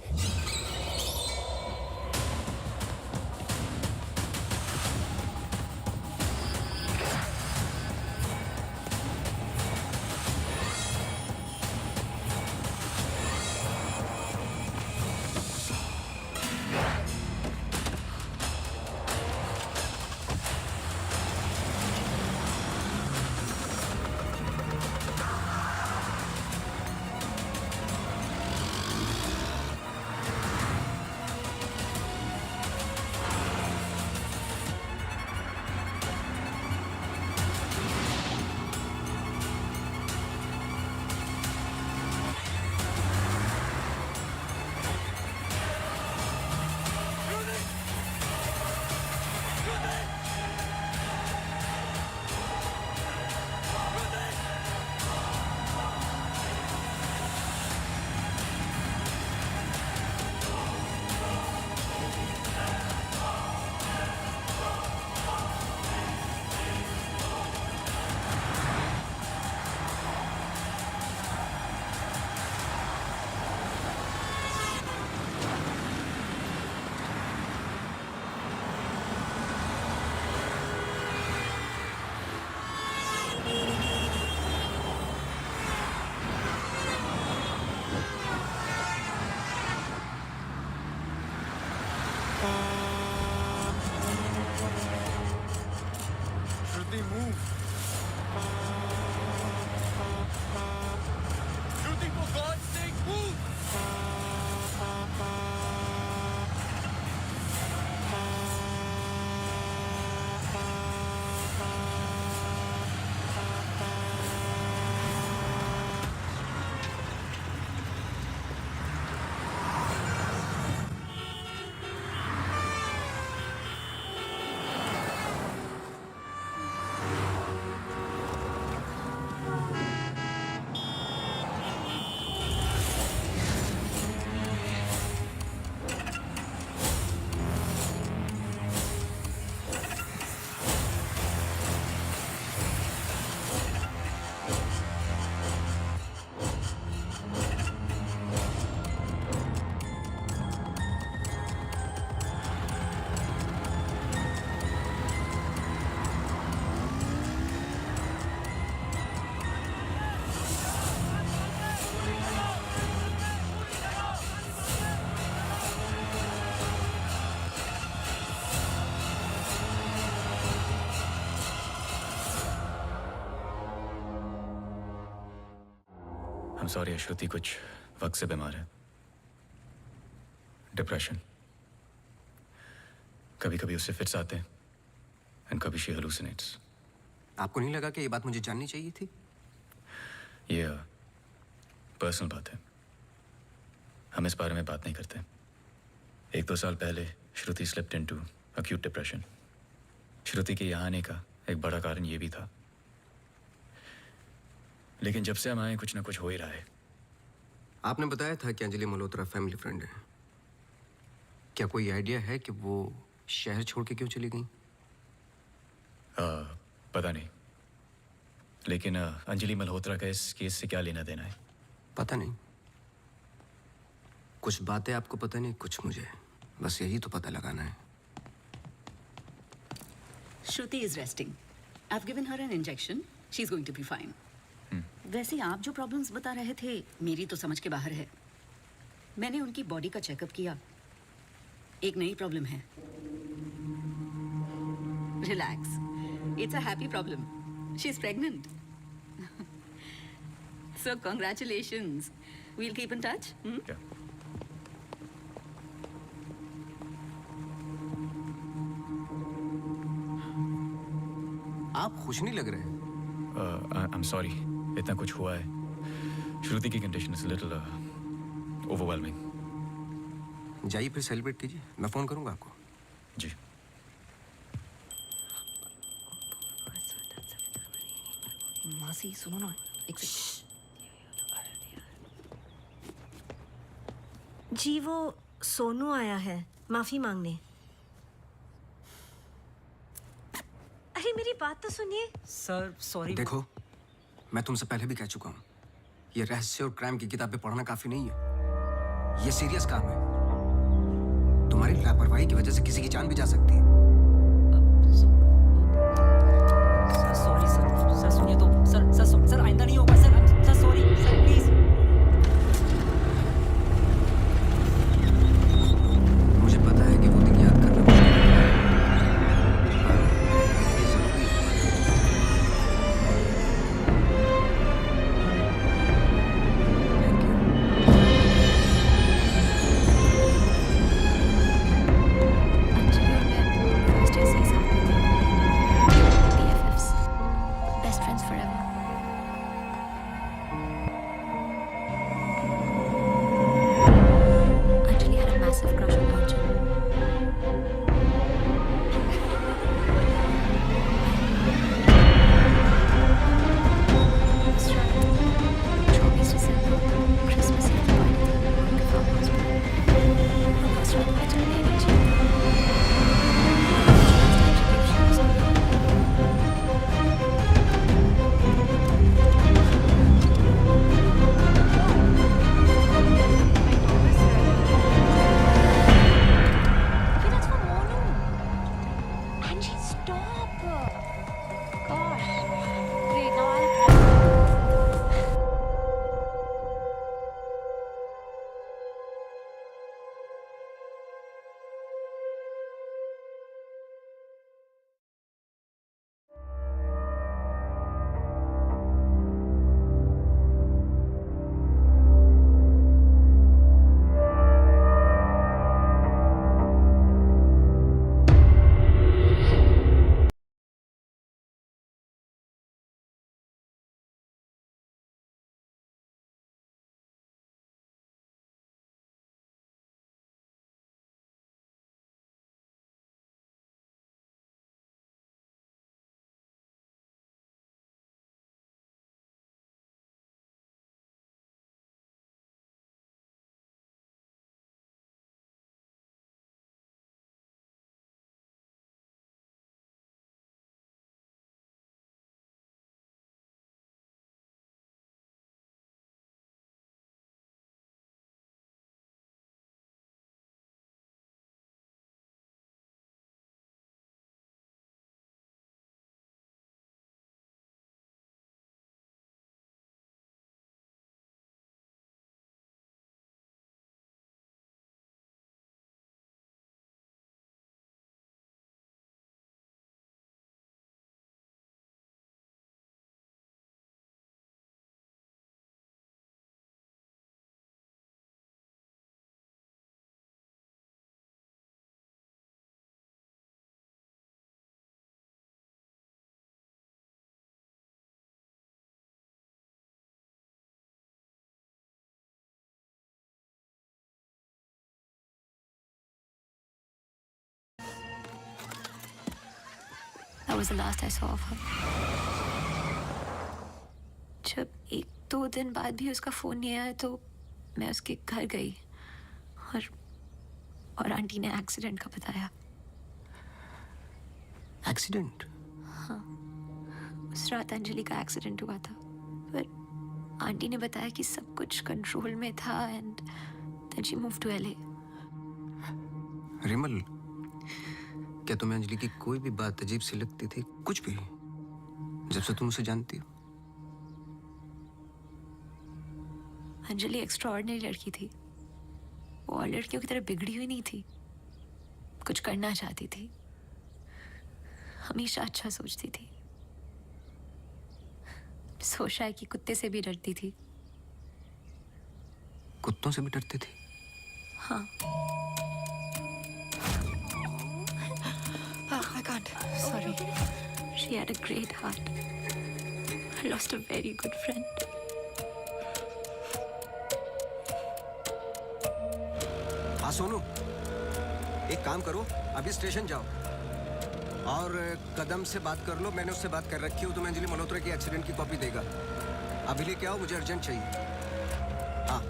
Judy! Judy, move! Judy, for God's sake, move! I'm sorry, श्रुति कुछ वक्त से बीमार है. डिप्रेशन. कभी कभी उससे फिट्स आते हैं एंड कभी शी हेलुसिनेट्स. आपको नहीं लगा कि ये बात मुझे जाननी चाहिए थी? ये पर्सनल बात है. हम इस बारे में बात नहीं करते. 1-2 साल पहले श्रुति स्लिप्ड इनटू एक्यूट डिप्रेशन. श्रुति के यहाँ आने का एक बड़ा कारण ये भी था. लेकिन जब से हम आए कुछ ना कुछ हो ही रहा है. आपने बताया था कि अंजलि मल्होत्रा फैमिली फ्रेंड है. क्या कोई आइडिया है कि वो शहर छोड़ के क्यों चली गई? पता नहीं. लेकिन अंजलि मल्होत्रा का इस केस से क्या लेना देना है? पता नहीं. कुछ बातें आपको पता नहीं, कुछ मुझे. बस यही तो पता लगाना है. Shruti is resting. I've given her an injection. She's going to be fine. वैसे आप जो प्रॉब्लम्स बता रहे थे मेरी तो समझ के बाहर है. मैंने उनकी बॉडी का चेकअप किया. एक नई प्रॉब्लम है. Relax. It's a happy problem. She's pregnant. So congratulations. We'll keep in touch. Yeah. आप खुश नहीं लग रहे. I'm sorry. इतना कुछ हुआ है. श्रुति की कंडीशन इज लिटिल ओवरवेलमिंग. जाइए फिर सेलिब्रेट कीजिए. मैं फोन करूंगा आपको. जी. मासी सुनो ना. जी वो सोनू आया है माफी मांगने. अरे मेरी बात तो सुनिए. Sir sorry. देखो, मैं तुमसे पहले भी कह चुका हूं. ये रहस्य और क्राइम की किताबें पढ़ना काफी नहीं है. ये सीरियस काम है. तुम्हारी लापरवाही की वजह से किसी की जान भी जा सकती है. Sorry sir. सर सुनिए तो. सर आइंदा नहीं होगा sir. Sir sorry sir please. मुझे पता है कि वो दिन याद करना मुश्किल है. ये जरूरी है. BFFs. Best friends forever. That was the last I saw of her. जब 1-2 दिन बाद भी उसका फोन नहीं आया तो मैं उसके घर गई और आंटी ने एक्सीडेंट का बताया. एक्सीडेंट? हाँ, उस रात अंजलि का एक्सीडेंट हुआ था, पर आंटी ने बताया कि सब कुछ कंट्रोल में था and then she move to LA. Rimal, क्या तुम्हें अंजलि की कोई भी बात अजीब सी लगती थी? कुछ भी, जब से तुम उसे जानती हो? अंजलि एक्स्ट्राऑर्डिनरी लड़की थी. वो और लड़कियों की तरह बिगड़ी हुई नहीं थी. कुछ करना चाहती थी, हमेशा अच्छा सोचती थी. सोचा है कि कुत्ते से भी डरती थी. कुत्तों से भी डरती थी? हाँ. I can't. Sorry. She had a great heart. I lost a very good friend. हाँ सोनू, एक काम करो, अभी स्टेशन जाओ और कदम से बात कर लो. मैंने उससे बात कर रखी है, तुम्हें अंजलि मल्होत्रा की एक्सीडेंट की कॉपी देगा. अभी लेके आओ, मुझे अर्जेंट चाहिए. हाँ.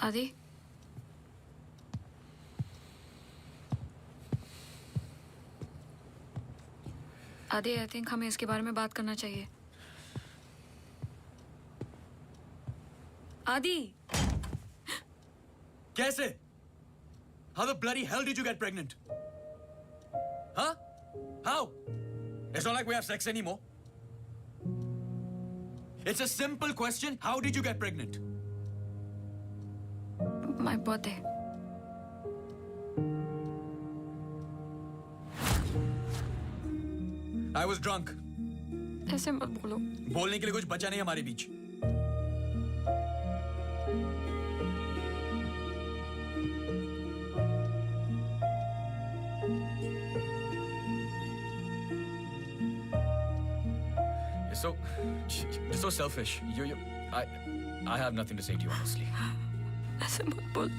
आदि, आदि, आई थिंक हमें इसके बारे में बात करना चाहिए. आदि, कैसे? How the bloody hell did you get pregnant? Huh? How? It's not like we have sex anymore. It's a simple question. How did you get pregnant? my birthday. I was drunk. ऐसे मत बोलो. बोलने के लिए कुछ बचा नहीं हमारे बीच. You're so selfish. I have nothing to say to you, honestly. ऐसे मत बोल.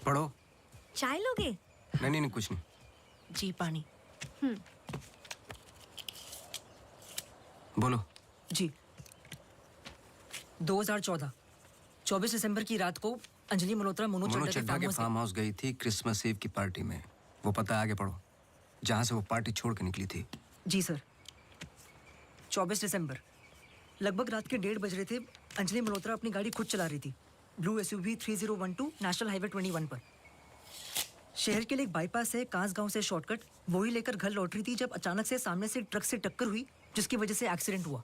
पढ़ो। चाय लोगे? नहीं नहीं नहीं, कुछ नहीं। जी पानी। बोलो। जी 2014 24 दिसंबर की रात को अंजलि मल्होत्रा मोनू मोनू चड्ढा चड्ढा के फार्म हाउस गई थी क्रिसमस ईव की पार्टी में। वो पता आगे पढ़ो, जहां से वो पार्टी छोड़ के निकली थी। जी सर। 24 दिसंबर लगभग रात के 1:30 बज रहे थे। अंजलि मल्होत्रा अपनी गाड़ी खुद चला रही थी, ब्लू SUV 3012 नेशनल हाईवे 21 पर। शहर के लिए एक बाईपास है कांस गांव से शॉर्टकट, वही लेकर घर लौट रही थी जब अचानक से सामने से ट्रक से टक्कर हुई, जिसकी वजह से एक्सीडेंट हुआ।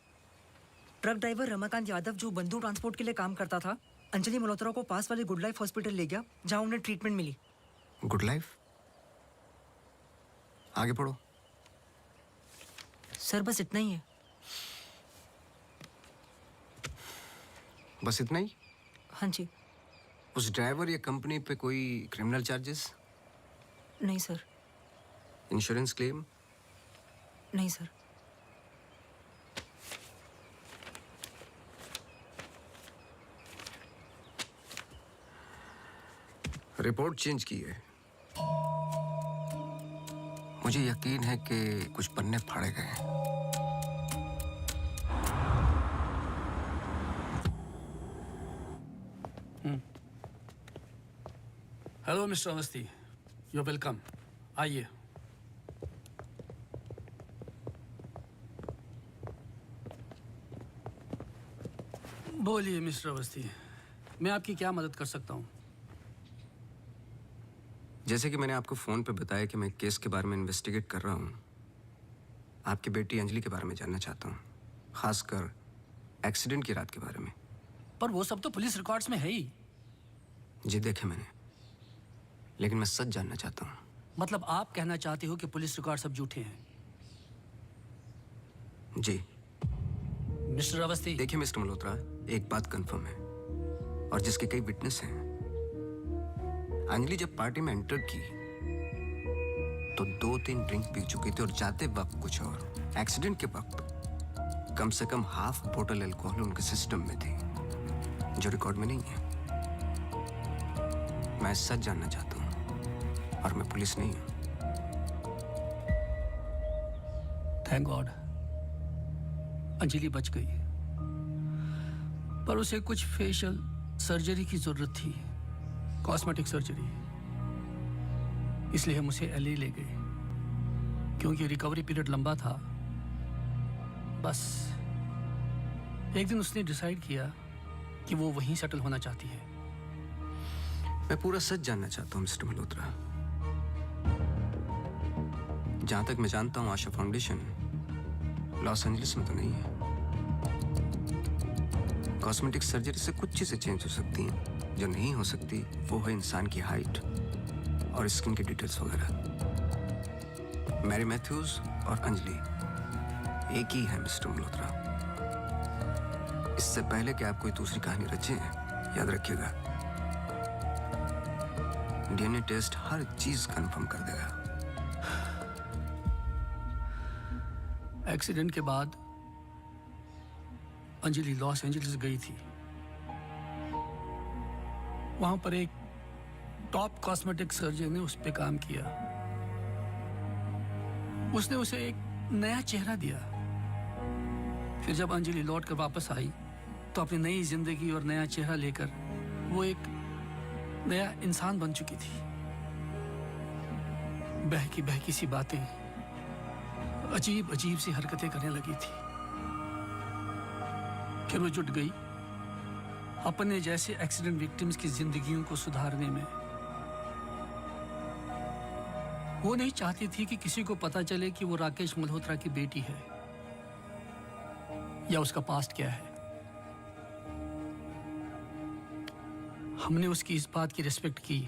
ट्रक ड्राइवर रमाकांत यादव, जो बंधु ट्रांसपोर्ट के लिए काम करता था, अंजलि मल्होत्रा को पास वाले गुड लाइफ हॉस्पिटल ले गया, जहां उन्हें ट्रीटमेंट मिली। Good life? आगे पढ़ो। सर बस इतना ही है। बस इतना ही? हाँ जी। उस ड्राइवर या कंपनी पे कोई क्रिमिनल चार्जेस? नहीं सर। Insurance claim? नहीं सर। रिपोर्ट चेंज की है। मुझे यकीन है कि कुछ पन्ने फाड़े गए हैं। Hello mister Awasthi, you welcome. आइए। बोलिए मिस्टर अवस्थी, मैं आपकी क्या मदद कर सकता हूँ? जैसे कि मैंने आपको फोन पे बताया कि मैं केस के बारे में इन्वेस्टिगेट कर रहा हूँ, आपकी बेटी अंजलि के बारे में जानना चाहता हूँ, खासकर एक्सीडेंट की रात के बारे में। पर वो सब तो पुलिस रिकॉर्ड्स में है ही। जी देखे मैंने, लेकिन मैं सच जानना चाहता हूँ। मतलब आप कहना चाहते हो कि पुलिस रिकॉर्ड सब झूठे हैं? जी। मिस्टर अवस्थी। देखिए मिस्टर मल्होत्रा, एक बात कंफर्म है और जिसके कई विटनेस हैं। अंजलि जब पार्टी में एंटर की तो 2-3 ड्रिंक पी चुकी थी और जाते वक्त कुछ और। एक्सीडेंट के वक्त कम से कम हाफ बोतल अल्कोहल उनके सिस्टम में थी, जो रिकॉर्ड में नहीं है। मैं सच जानना चाहता हूँ और मैं पुलिस नहीं हूँ। थैंक गॉड अंजलि बच गई, पर उसे कुछ फेशियल सर्जरी की जरूरत थी, कॉस्मेटिक सर्जरी। इसलिए हम उसे LA ले गए, क्योंकि रिकवरी पीरियड लंबा था। बस एक दिन उसने डिसाइड किया कि वो वहीं सेटल होना चाहती है। मैं पूरा सच जानना चाहता हूँ मिस्टर मल्होत्रा। जहां तक मैं जानता हूँ, आशा फाउंडेशन लॉस एंजलिस में तो नहीं है। कॉस्मेटिक सर्जरी से कुछ चीजें चेंज हो सकती हैं, जो नहीं हो सकती वो है इंसान की हाइट और स्किन की डिटेल्स वगैरह। मैरी मैथ्यूज और अंजलि एक ही है मिस्टर मल्होत्रा। इससे पहले कि आप कोई दूसरी कहानी रचें, याद रखिएगा, DNA टेस्ट हर चीज कंफर्म कर देगा। एक्सीडेंट के बाद अंजलि लॉस एंजलिस गई थी। वहां पर एक टॉप कॉस्मेटिक सर्जन ने उस पर काम किया। उसने उसे एक नया चेहरा दिया। फिर जब अंजलि लौट कर वापस आई तो अपनी नई जिंदगी और नया चेहरा लेकर वो एक नया इंसान बन चुकी थी। बहकी बहकी सी बातें, अजीब अजीब सी हरकतें करने लगी थी। फिर वो जुट गई अपने जैसे एक्सीडेंट विक्टिम्स की जिंदगियों को सुधारने में। वो नहीं चाहती थी कि किसी को पता चले कि वो राकेश मल्होत्रा की बेटी है या उसका पास्ट क्या है। हमने उसकी इस बात की रिस्पेक्ट की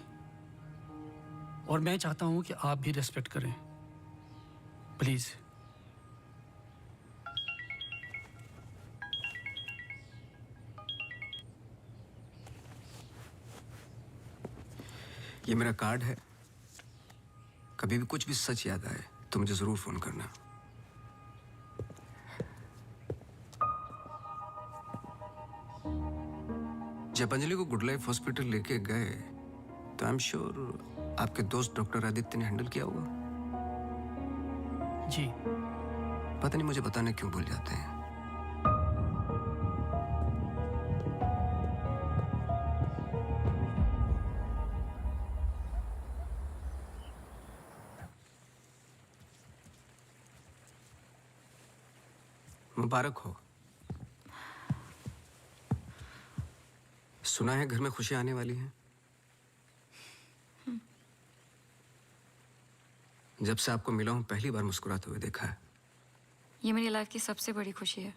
और मैं चाहता हूं कि आप भी रिस्पेक्ट करें, प्लीज। ये मेरा कार्ड है, कभी भी कुछ भी सच याद आए तो मुझे जरूर फोन करना। जब अंजलि को गुड लाइफ हॉस्पिटल लेके गए तो आई एम श्योर आपके दोस्त डॉक्टर आदित्य ने हैंडल किया होगा। जी। पता नहीं मुझे बताने क्यों भूल जाते हैं। मुबारक हो। सुना है घर में खुशियां आने वाली हैं। जब से आपको मिला हूं पहली बार मुस्कुराते हुए देखा है। ये मेरी लाइफ की सबसे बड़ी खुशी है।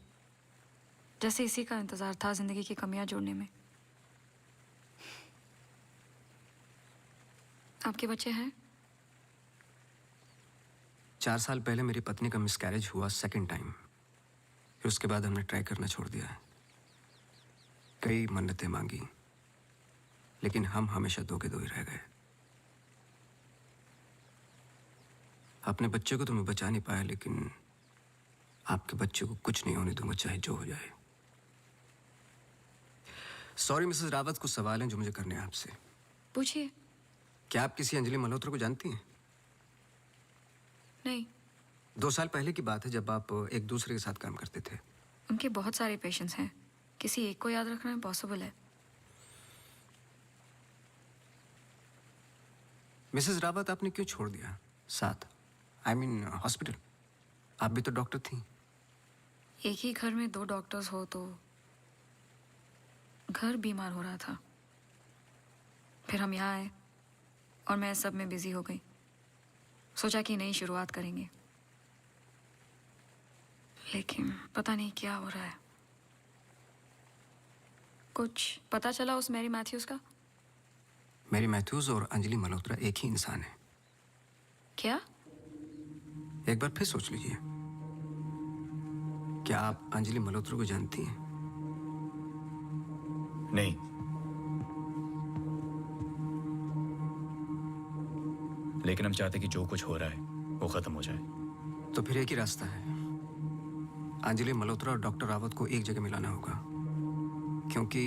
जैसे इसी का इंतजार था जिंदगी की कमियां जोड़ने में। आपके बच्चे हैं? 4 साल पहले मेरी पत्नी का मिसकैरेज हुआ सेकंड टाइम। फिर उसके बाद हमने ट्राई करना छोड़ दिया है। कई मन्नतें मांगी, लेकिन हम हमेशा दो के दो ही रह गए। अपने बच्चे को तो मैं बचा नहीं पाया, लेकिन आपके बच्चे को कुछ नहीं होने दूंगा, चाहे जो हो जाए। सॉरी मिसेस रावत, कुछ सवाल हैं जो मुझे करने हैं आपसे। पूछिए। क्या आप किसी अंजलि मल्होत्रा को जानती हैं? नहीं। 2 साल पहले की बात है जब आप एक दूसरे के साथ काम करते थे। उनके बहुत सारे पेशेंट्स हैं, किसी एक को याद रखना इम्पॉसिबल है। मिसेस रावत, आपने क्यों छोड़ दिया साथ? I mean hospital. आप भी तो डॉक्टर थी। एक ही घर में 2 डॉक्टर्स हो तो घर बीमार हो रहा था। फिर हम यहाँ आए और मैं सब में बिजी हो गई। सोचा कि नई शुरुआत करेंगे, लेकिन पता नहीं क्या हो रहा है। कुछ पता चला उस मैरी मैथ्यूज का? मैरी मैथ्यूज और अंजलि मल्होत्रा एक ही इंसान है। क्या? एक बार फिर सोच लीजिए। क्या आप अंजलि मल्होत्रा को जानती हैं? नहीं। लेकिन हम चाहते कि जो कुछ हो रहा है वो खत्म हो जाए। तो फिर एक ही रास्ता है। अंजलि मल्होत्रा और डॉक्टर रावत को एक जगह मिलाना होगा, क्योंकि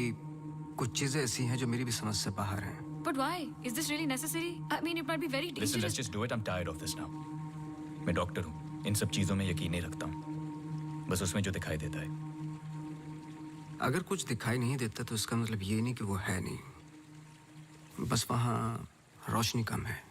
कुछ चीजें ऐसी हैं जो मेरी भी समझ से बाहर हैं। But why? Is this really necessary? I mean, it might be very dangerous. Listen, let's just do it. I'm tired of this now. मैं डॉक्टर हूँ, इन सब चीजों में यकीन नहीं रखता हूँ। बस उसमें जो दिखाई देता है। अगर कुछ दिखाई नहीं देता तो इसका मतलब ये नहीं कि वो है नहीं, बस वहाँ रोशनी कम है।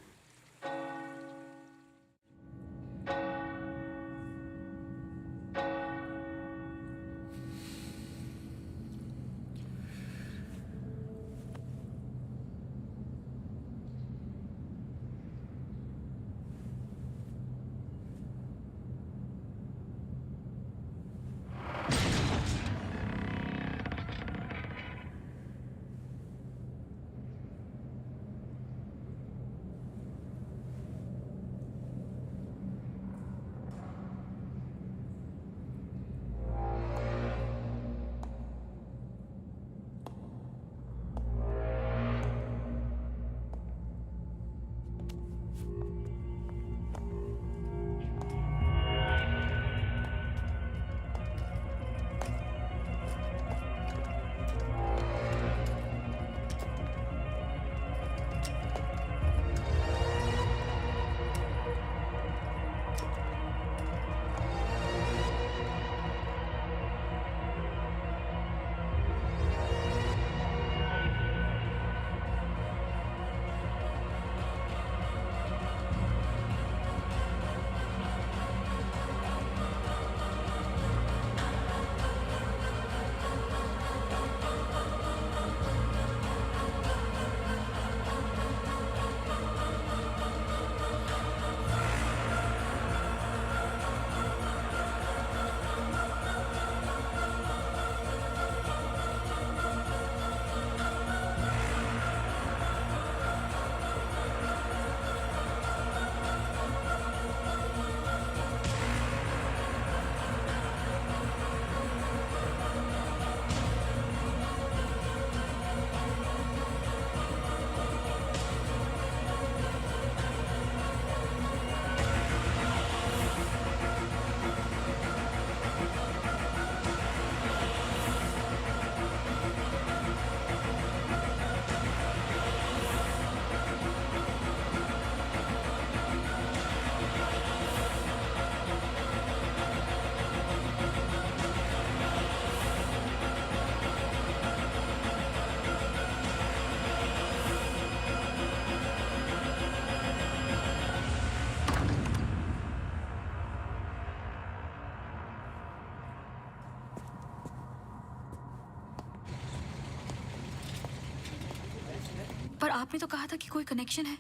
पर आपने तो कहा था कि कोई कनेक्शन है।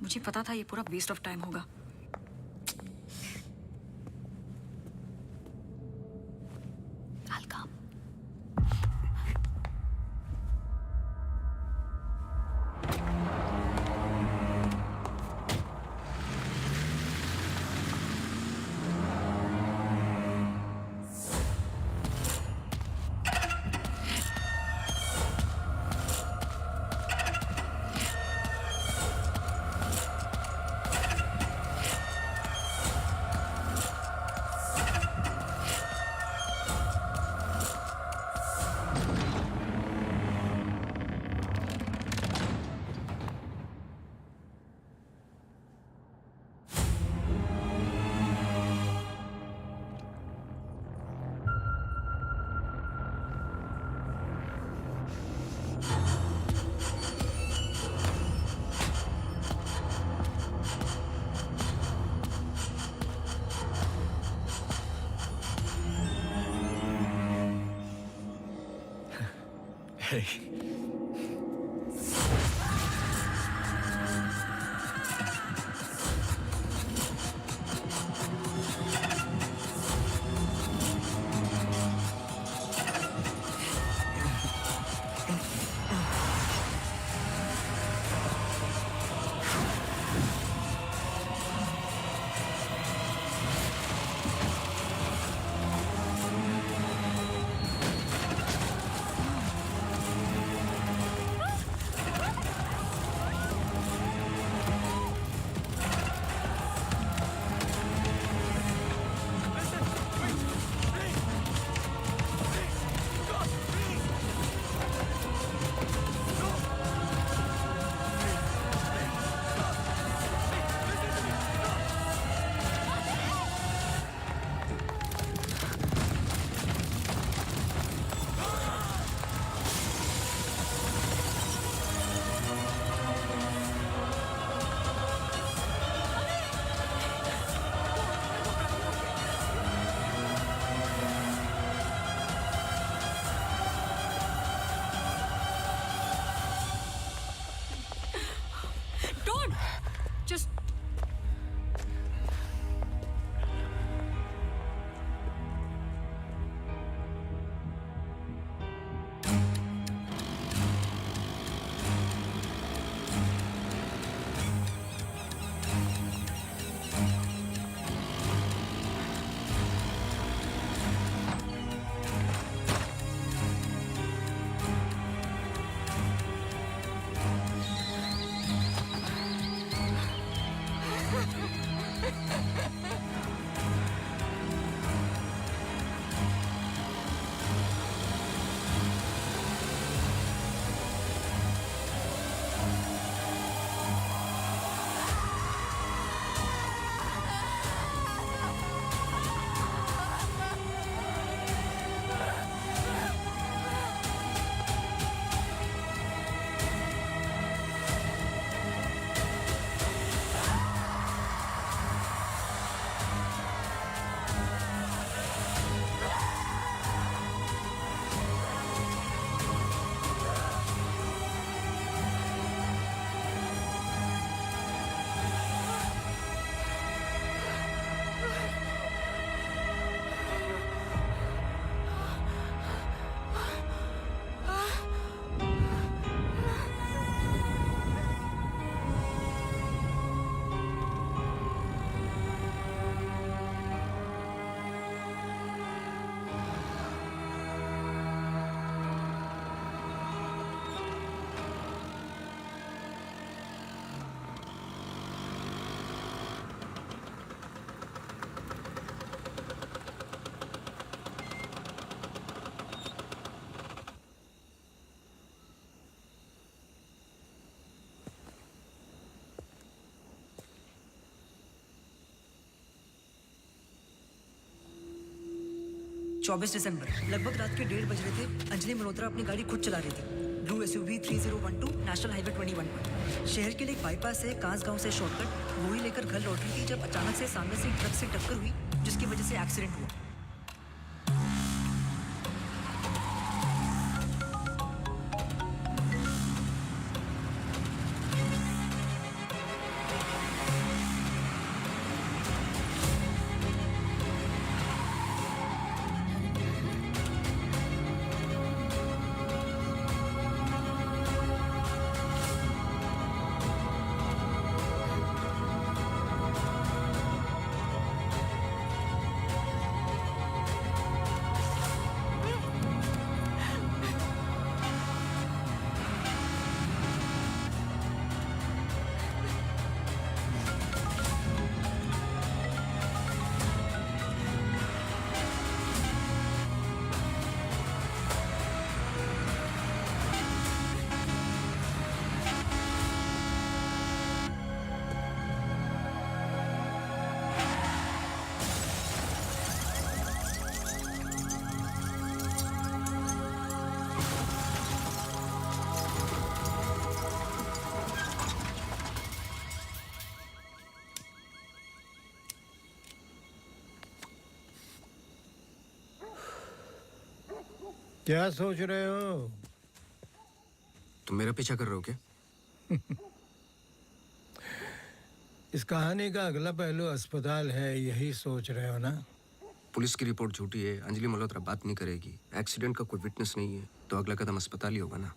मुझे पता था ये पूरा वेस्ट ऑफ टाइम होगा। I'll come. Hey. Just चौबीस दिसंबर लगभग रात के 1:30 बज रहे थे। अंजलि मल्होत्रा अपनी गाड़ी खुद चला रही थी। ब्लू SUV 3012 नेशनल हाईवे 21 पर। शहर के लिए एक बाईपास है कांस गांव से शॉर्टकट वही लेकर घर लौट रही थी जब अचानक से सामने से ट्रक से टक्कर हुई जिसकी वजह से एक्सीडेंट हुआ। क्या सोच रहे हो? तुम मेरा पीछा कर रहे हो क्या? इस कहानी का अगला पहलू अस्पताल है, यही सोच रहे हो ना? पुलिस की रिपोर्ट झूठी है, अंजलि मल्होत्रा बात नहीं करेगी, एक्सीडेंट का कोई विटनेस नहीं है, तो अगला कदम अस्पताल ही होगा ना।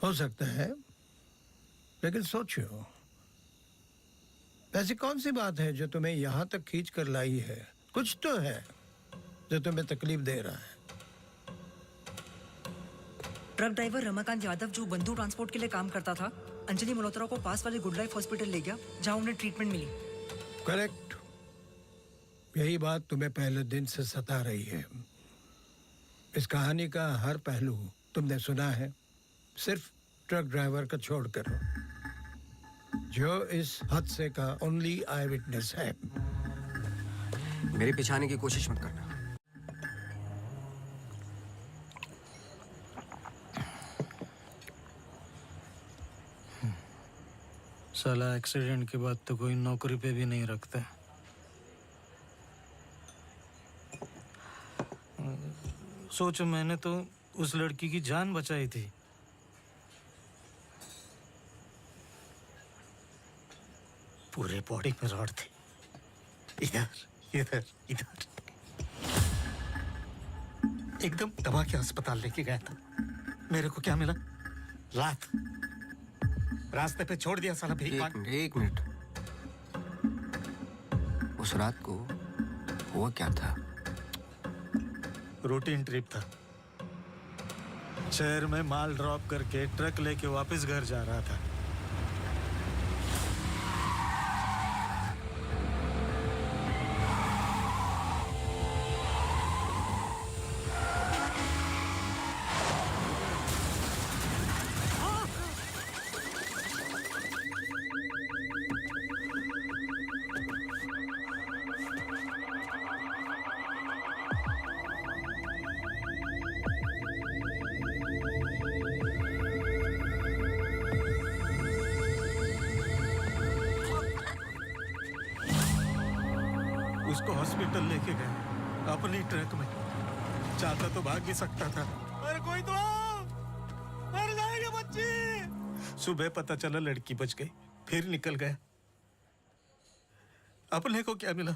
हो सकता है, लेकिन सोचो, ऐसी कौन सी बात है जो तुम्हें यहां तक खींच कर लाई है? कुछ तो है जो तुम्हें तकलीफ दे रहा है। ट्रक ड्राइवर रमाकांत यादव जो बंधु ट्रांसपोर्ट के लिए काम करता था, अंजलि मल्होत्रा को पास वाले गुड लाइफ हॉस्पिटल ले गया जहां उन्हें ट्रीटमेंट मिली। करेक्ट। यही बात तुम्हें पहले दिन से सता रही है। इस कहानी का हर पहलू तुमने सुना है, सिर्फ ट्रक ड्राइवर का छोड़कर, जो इस हादसे का ओनली आई विटनेस है। मेरे पीछे आने की कोशिश मत करना। साला एक्सीडेंट के बाद तो कोई नौकरी पे भी नहीं रखता। सोचो, मैंने तो उस लड़की की जान बचाई थी। पूरे बॉडी में रॉड थे, इधर इधर इधर। एकदम दबा के अस्पताल लेके गया था। मेरे को क्या मिला? लात। रास्ते पे छोड़ दिया साला भीख मांग। एक मिनट। उस रात को हुआ क्या था? रूटीन ट्रिप था। शहर में माल ड्रॉप करके ट्रक लेके वापस घर जा रहा था। उसको हॉस्पिटल लेके गए अपनी ट्रक में। चाहता तो भाग भी सकता था। अरे कोई तो आओ! मर जाएगी बच्ची। सुबह पता चला लड़की बच गई, फिर निकल गया। अपने को क्या मिला?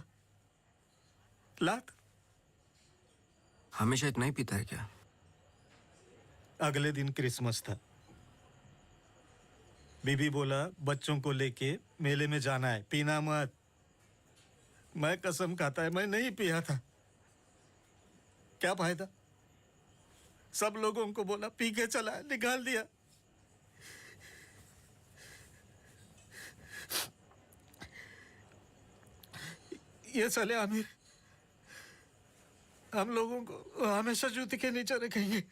लात। हमेशा इतना ही पीता है क्या? अगले दिन क्रिसमस था। बीबी बोला बच्चों को लेके मेले में जाना है, पीना मत। मैं कसम खाता है मैं नहीं पिया था। क्या फायदा? सब लोगों को बोला पी के चला, निकाल दिया। ये साले आमिर हम लोगों को हमेशा जूते के नीचे रखेंगे।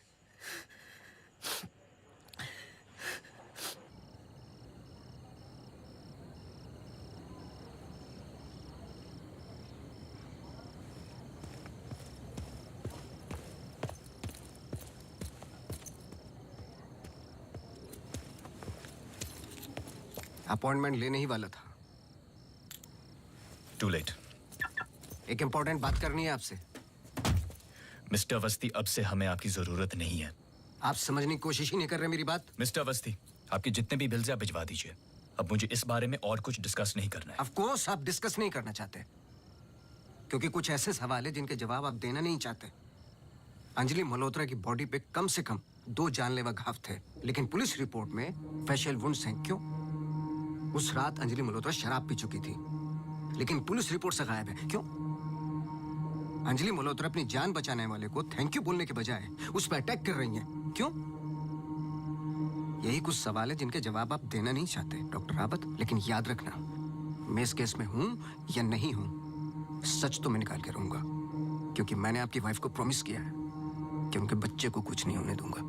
अपॉइंटमेंट लेने ही वाला था। To late. एक इंपॉर्टेंट बात करनी है आपसे। मिस्टर अवस्थी, अब से हमें आपकी जरूरत नहीं है। आप समझने की कोशिश ही नहीं कर रहे मेरी बात। मिस्टर अवस्थी, आपके जितने भी बिल्स आप भिजवा दीजिए। अब मुझे इस बारे में और कुछ डिस्कस नहीं करना है। ऑफ कोर्स आप डिस्कस नहीं करना चाहते, क्योंकि कुछ ऐसे सवाल है जिनके जवाब आप देना नहीं चाहते। अंजलि मल्होत्रा की बॉडी पे कम से कम 2 जानलेवा घाव थे, लेकिन पुलिस रिपोर्ट में फेशियल वुंड्स हैं। क्यों? उस रात अंजलि मल्होत्रा शराब पी चुकी थी, लेकिन पुलिस रिपोर्ट से गायब है। क्यों? अंजलि मल्होत्रा अपनी जान बचाने वाले को थैंक यू बोलने के बजाय उस पर अटैक कर रही हैं। क्यों? यही कुछ सवाल है जिनके जवाब आप देना नहीं चाहते डॉक्टर रावत। लेकिन याद रखना, मैं इस केस में हूं या नहीं हूं, सच तो मैं निकाल के रहूंगा, क्योंकि मैंने आपकी वाइफ को प्रॉमिस किया है कि उनके बच्चे को कुछ नहीं होने दूंगा।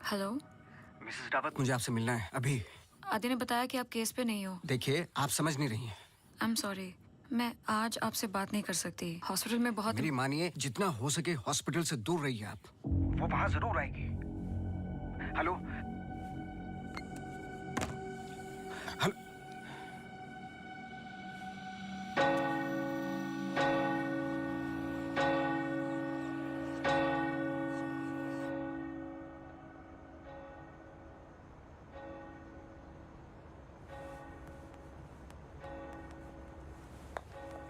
हेलो मिसेस रावत, मुझे आपसे मिलना है अभी। आदि ने बताया कि आप केस पे नहीं हो। देखिए, आप समझ नहीं रही हैं। आई एम सॉरी, मैं आज आपसे बात नहीं कर सकती। हॉस्पिटल में बहुत मेरी मानिए, जितना हो सके हॉस्पिटल से दूर रहिए आप। वो वहां जरूर आएगी। Hello hello.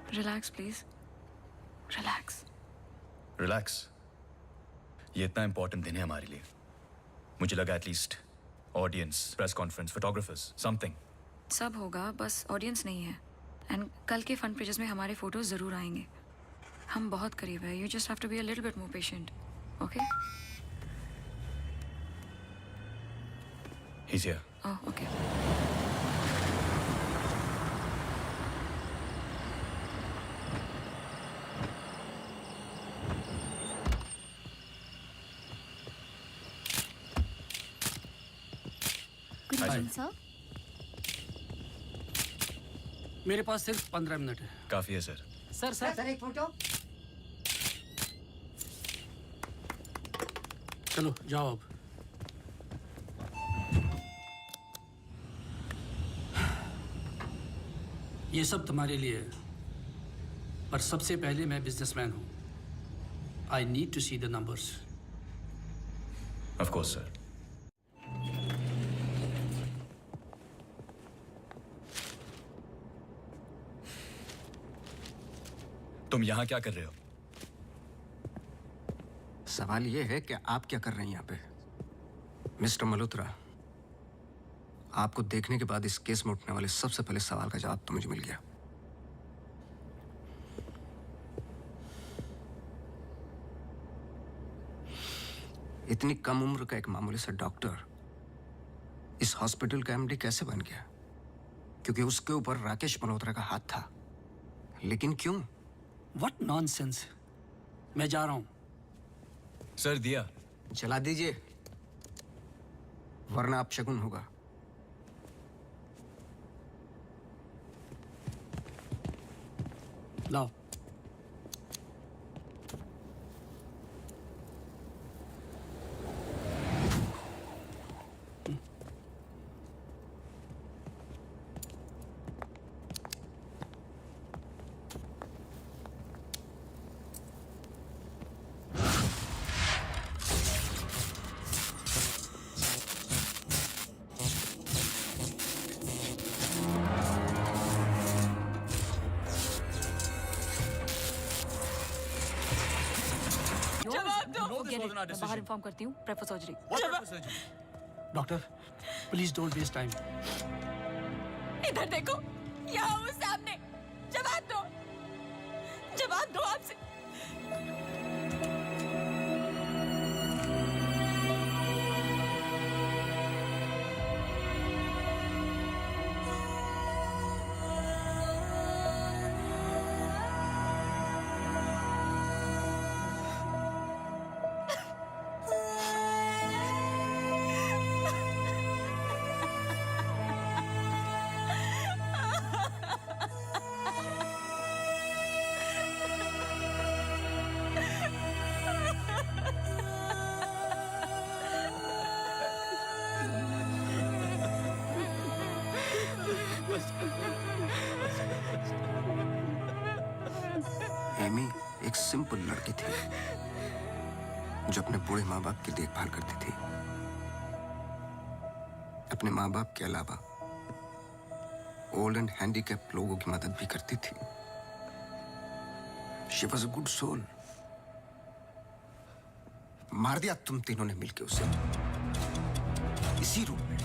Relax please, relax. Relax? ये इतना इंपॉर्टेंट दिन है हमारे लिए। मुझे लगा at least audience, press conference, photographers, something. सब होगा, बस ऑडियंस नहीं है। एंड कल के फ्रंट पेजेस में हमारे फोटोज जरूर आएंगे। हम बहुत करीब है। You just have to be a little bit more patient, okay? He's here. Oh, okay. Good evening sir. मेरे पास सिर्फ 15 मिनट है। काफी है सर। सर एक फोटो। चलो जाओ अब। ये सब तुम्हारे लिए है, पर सबसे पहले मैं बिजनेसमैन हूं। I need to see the numbers. Of course sir. तुम यहां क्या कर रहे हो? सवाल ये है कि आप क्या कर रहे हैं यहाँ पे? मिस्टर मल्होत्रा, आपको देखने के बाद इस केस में उठने वाले सबसे पहले सवाल का जवाब तो मुझे मिल गया। इतनी कम उम्र का एक मामूली सा डॉक्टर इस हॉस्पिटल का एमडी कैसे बन गया? क्योंकि उसके ऊपर राकेश मल्होत्रा का हाथ था। लेकिन क्यों? What nonsense. मैं जा रहा हूं। सर दिया जला दीजिए, वरना अपशगुन होगा। लाओ। मैं बाहर इन्फॉर्म करती हूँ। Prefer surgery. Doctor, please don't waste time. इधर देखो, यहाँ वो सामने। जवाब दो, जवाब दो आपसे। एमी एक सिंपल लड़की थी जो अपने बूढ़े माँ बाप की देखभाल करती थी। अपने माँ बाप के अलावा ओल्ड एंड हैंडीकैप लोगों की मदद भी करती थी। She was a good soul. मार दिया तुम तीनों ने मिलके उसे इसी रूम में।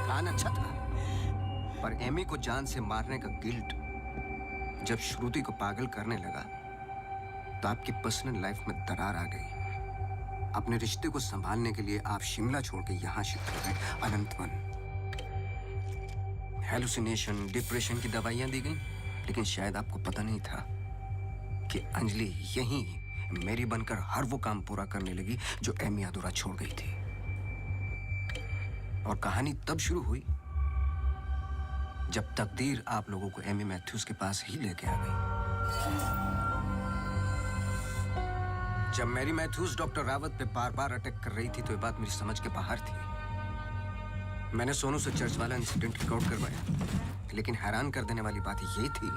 प्लान अच्छा था, पर एमी को जान से मारने का गिल्ट जब श्रुति को पागल करने लगा तो आपकी पर्सनल लाइफ में दरार आ गई। अपने रिश्ते को संभालने के लिए आप शिमला छोड़ के यहां शिफ्ट हो गए, अनंतवन। हेलुसिनेशन, डिप्रेशन की दवाइयां दी गई, लेकिन शायद आपको पता नहीं था कि अंजलि यहीं मेरी बनकर हर वो काम पूरा करने लगी जो एमी अधूरा छोड़ गई थी। और कहानी तब शुरू हुई जब तकदीर आप लोगों को एमी मैथ्यूज के पास ही लेके आ गई। जब मैरी मैथ्यूज डॉक्टर रावत पे बार बार अटैक कर रही थी तो ये बात मेरी समझ के बाहर थी। मैंने सोनू से चर्च वाला इंसिडेंट रिकॉर्ड करवाया, लेकिन हैरान कर देने वाली बात ये थी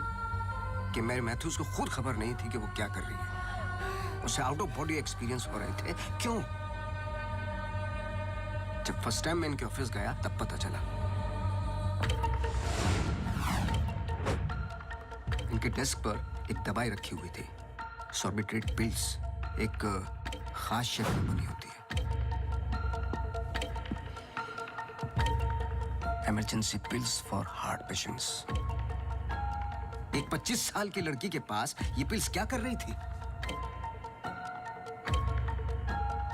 कि मैरी मैथ्यूज को खुद खबर नहीं थी कि वो क्या कर रही है। उसे आउट ऑफ बॉडी एक्सपीरियंस हो रहे थे। क्यों? जब फर्स्ट टाइम मैं इनके ऑफिस गया तब पता चला। इनके डेस्क पर एक दवाई रखी हुई थी, सॉर्बिट्रेट पिल्स, एक खास शेप में बनी होती है, emergency pills for heart patients. एक 25 साल की लड़की के पास ये पिल्स क्या कर रही थी?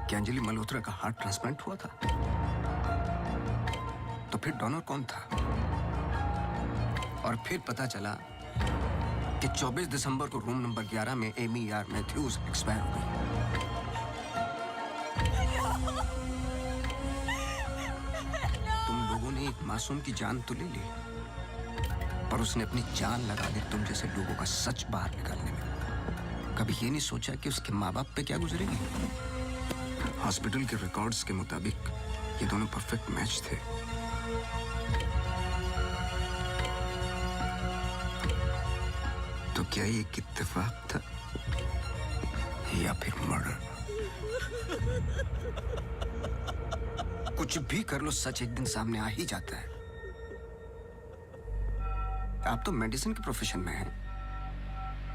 क्या अंजलि मल्होत्रा का हार्ट ट्रांसप्लांट हुआ था? तो फिर डोनर कौन था? और फिर पता चला कि 24 दिसंबर को रूम नंबर 11 में एमी आर मैथ्यूज एक्सपायर हो गई। तुम लोगों ने एक मासूम की जान तो ले ली, पर उसने अपनी जान लगा दी तुम जैसे लोगों का सच बाहर निकालने में। कभी ये नहीं सोचा कि उसके माँ बाप पे क्या गुजरेगी? हॉस्पिटल के रिकॉर्ड्स के मुताबिक ये दोनों परफेक्ट मैच थे। तो क्या ये एक इत्तेफाक था या फिर मर्डर? कुछ भी कर लो, सच एक दिन सामने आ ही जाता है। आप तो मेडिसिन के प्रोफेशन में हैं।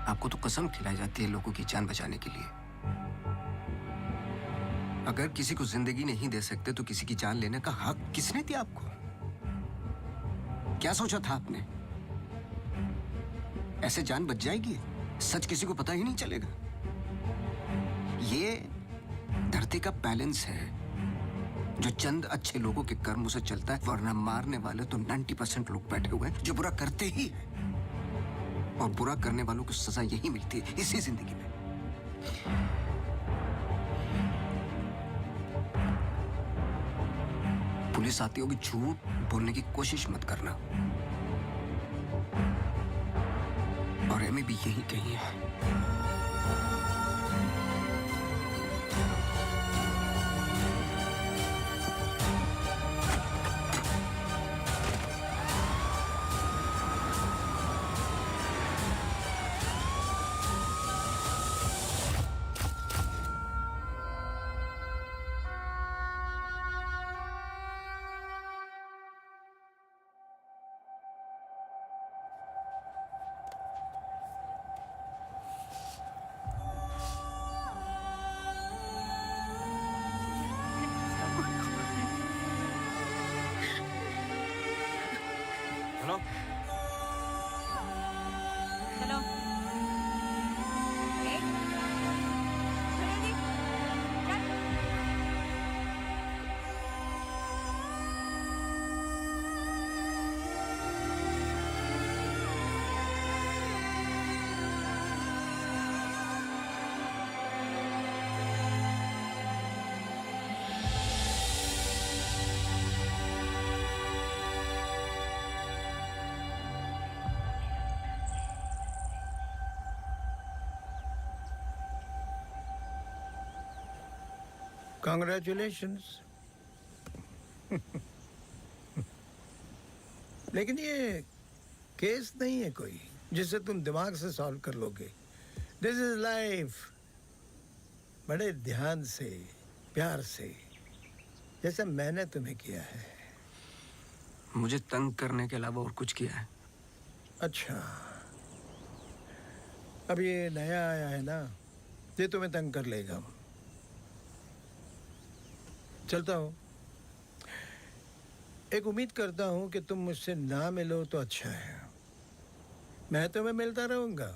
आपको तो कसम खिलाई जाती है लोगों की जान बचाने के लिए। अगर किसी को जिंदगी नहीं दे सकते तो किसी की जान लेने का हक किसने दिया आपको? क्या सोचा था आपने? ऐसे जान बच जाएगी? सच किसी को पता ही नहीं चलेगा। ये धरती का बैलेंस है जो चंद अच्छे लोगों के कर्मों से चलता है, वरना मारने वाले तो 90% लोग बैठे हुए हैं जो बुरा करते ही हैं। और बुरा करने वालों को सजा यही मिलती है इसी जिंदगी में। पुलिस आती होगी, झूठ बोलने की कोशिश मत करना। और एमी भी यही कही है। हेलो चलो। कॉन्ग्रेचुलेशंस। लेकिन ये केस नहीं है कोई जिसे तुम दिमाग से सॉल्व कर लोगे। This is life. बड़े ध्यान से, प्यार से, जैसा मैंने तुम्हें किया है। मुझे तंग करने के अलावा और कुछ किया है? अच्छा, अब ये नया आया है ना, ये तुम्हें तंग कर लेगा। चलता हूँ। एक उम्मीद करता हूँ कि तुम मुझसे ना मिलो तो अच्छा है। मैं तुम्हें मिलता रहूंगा।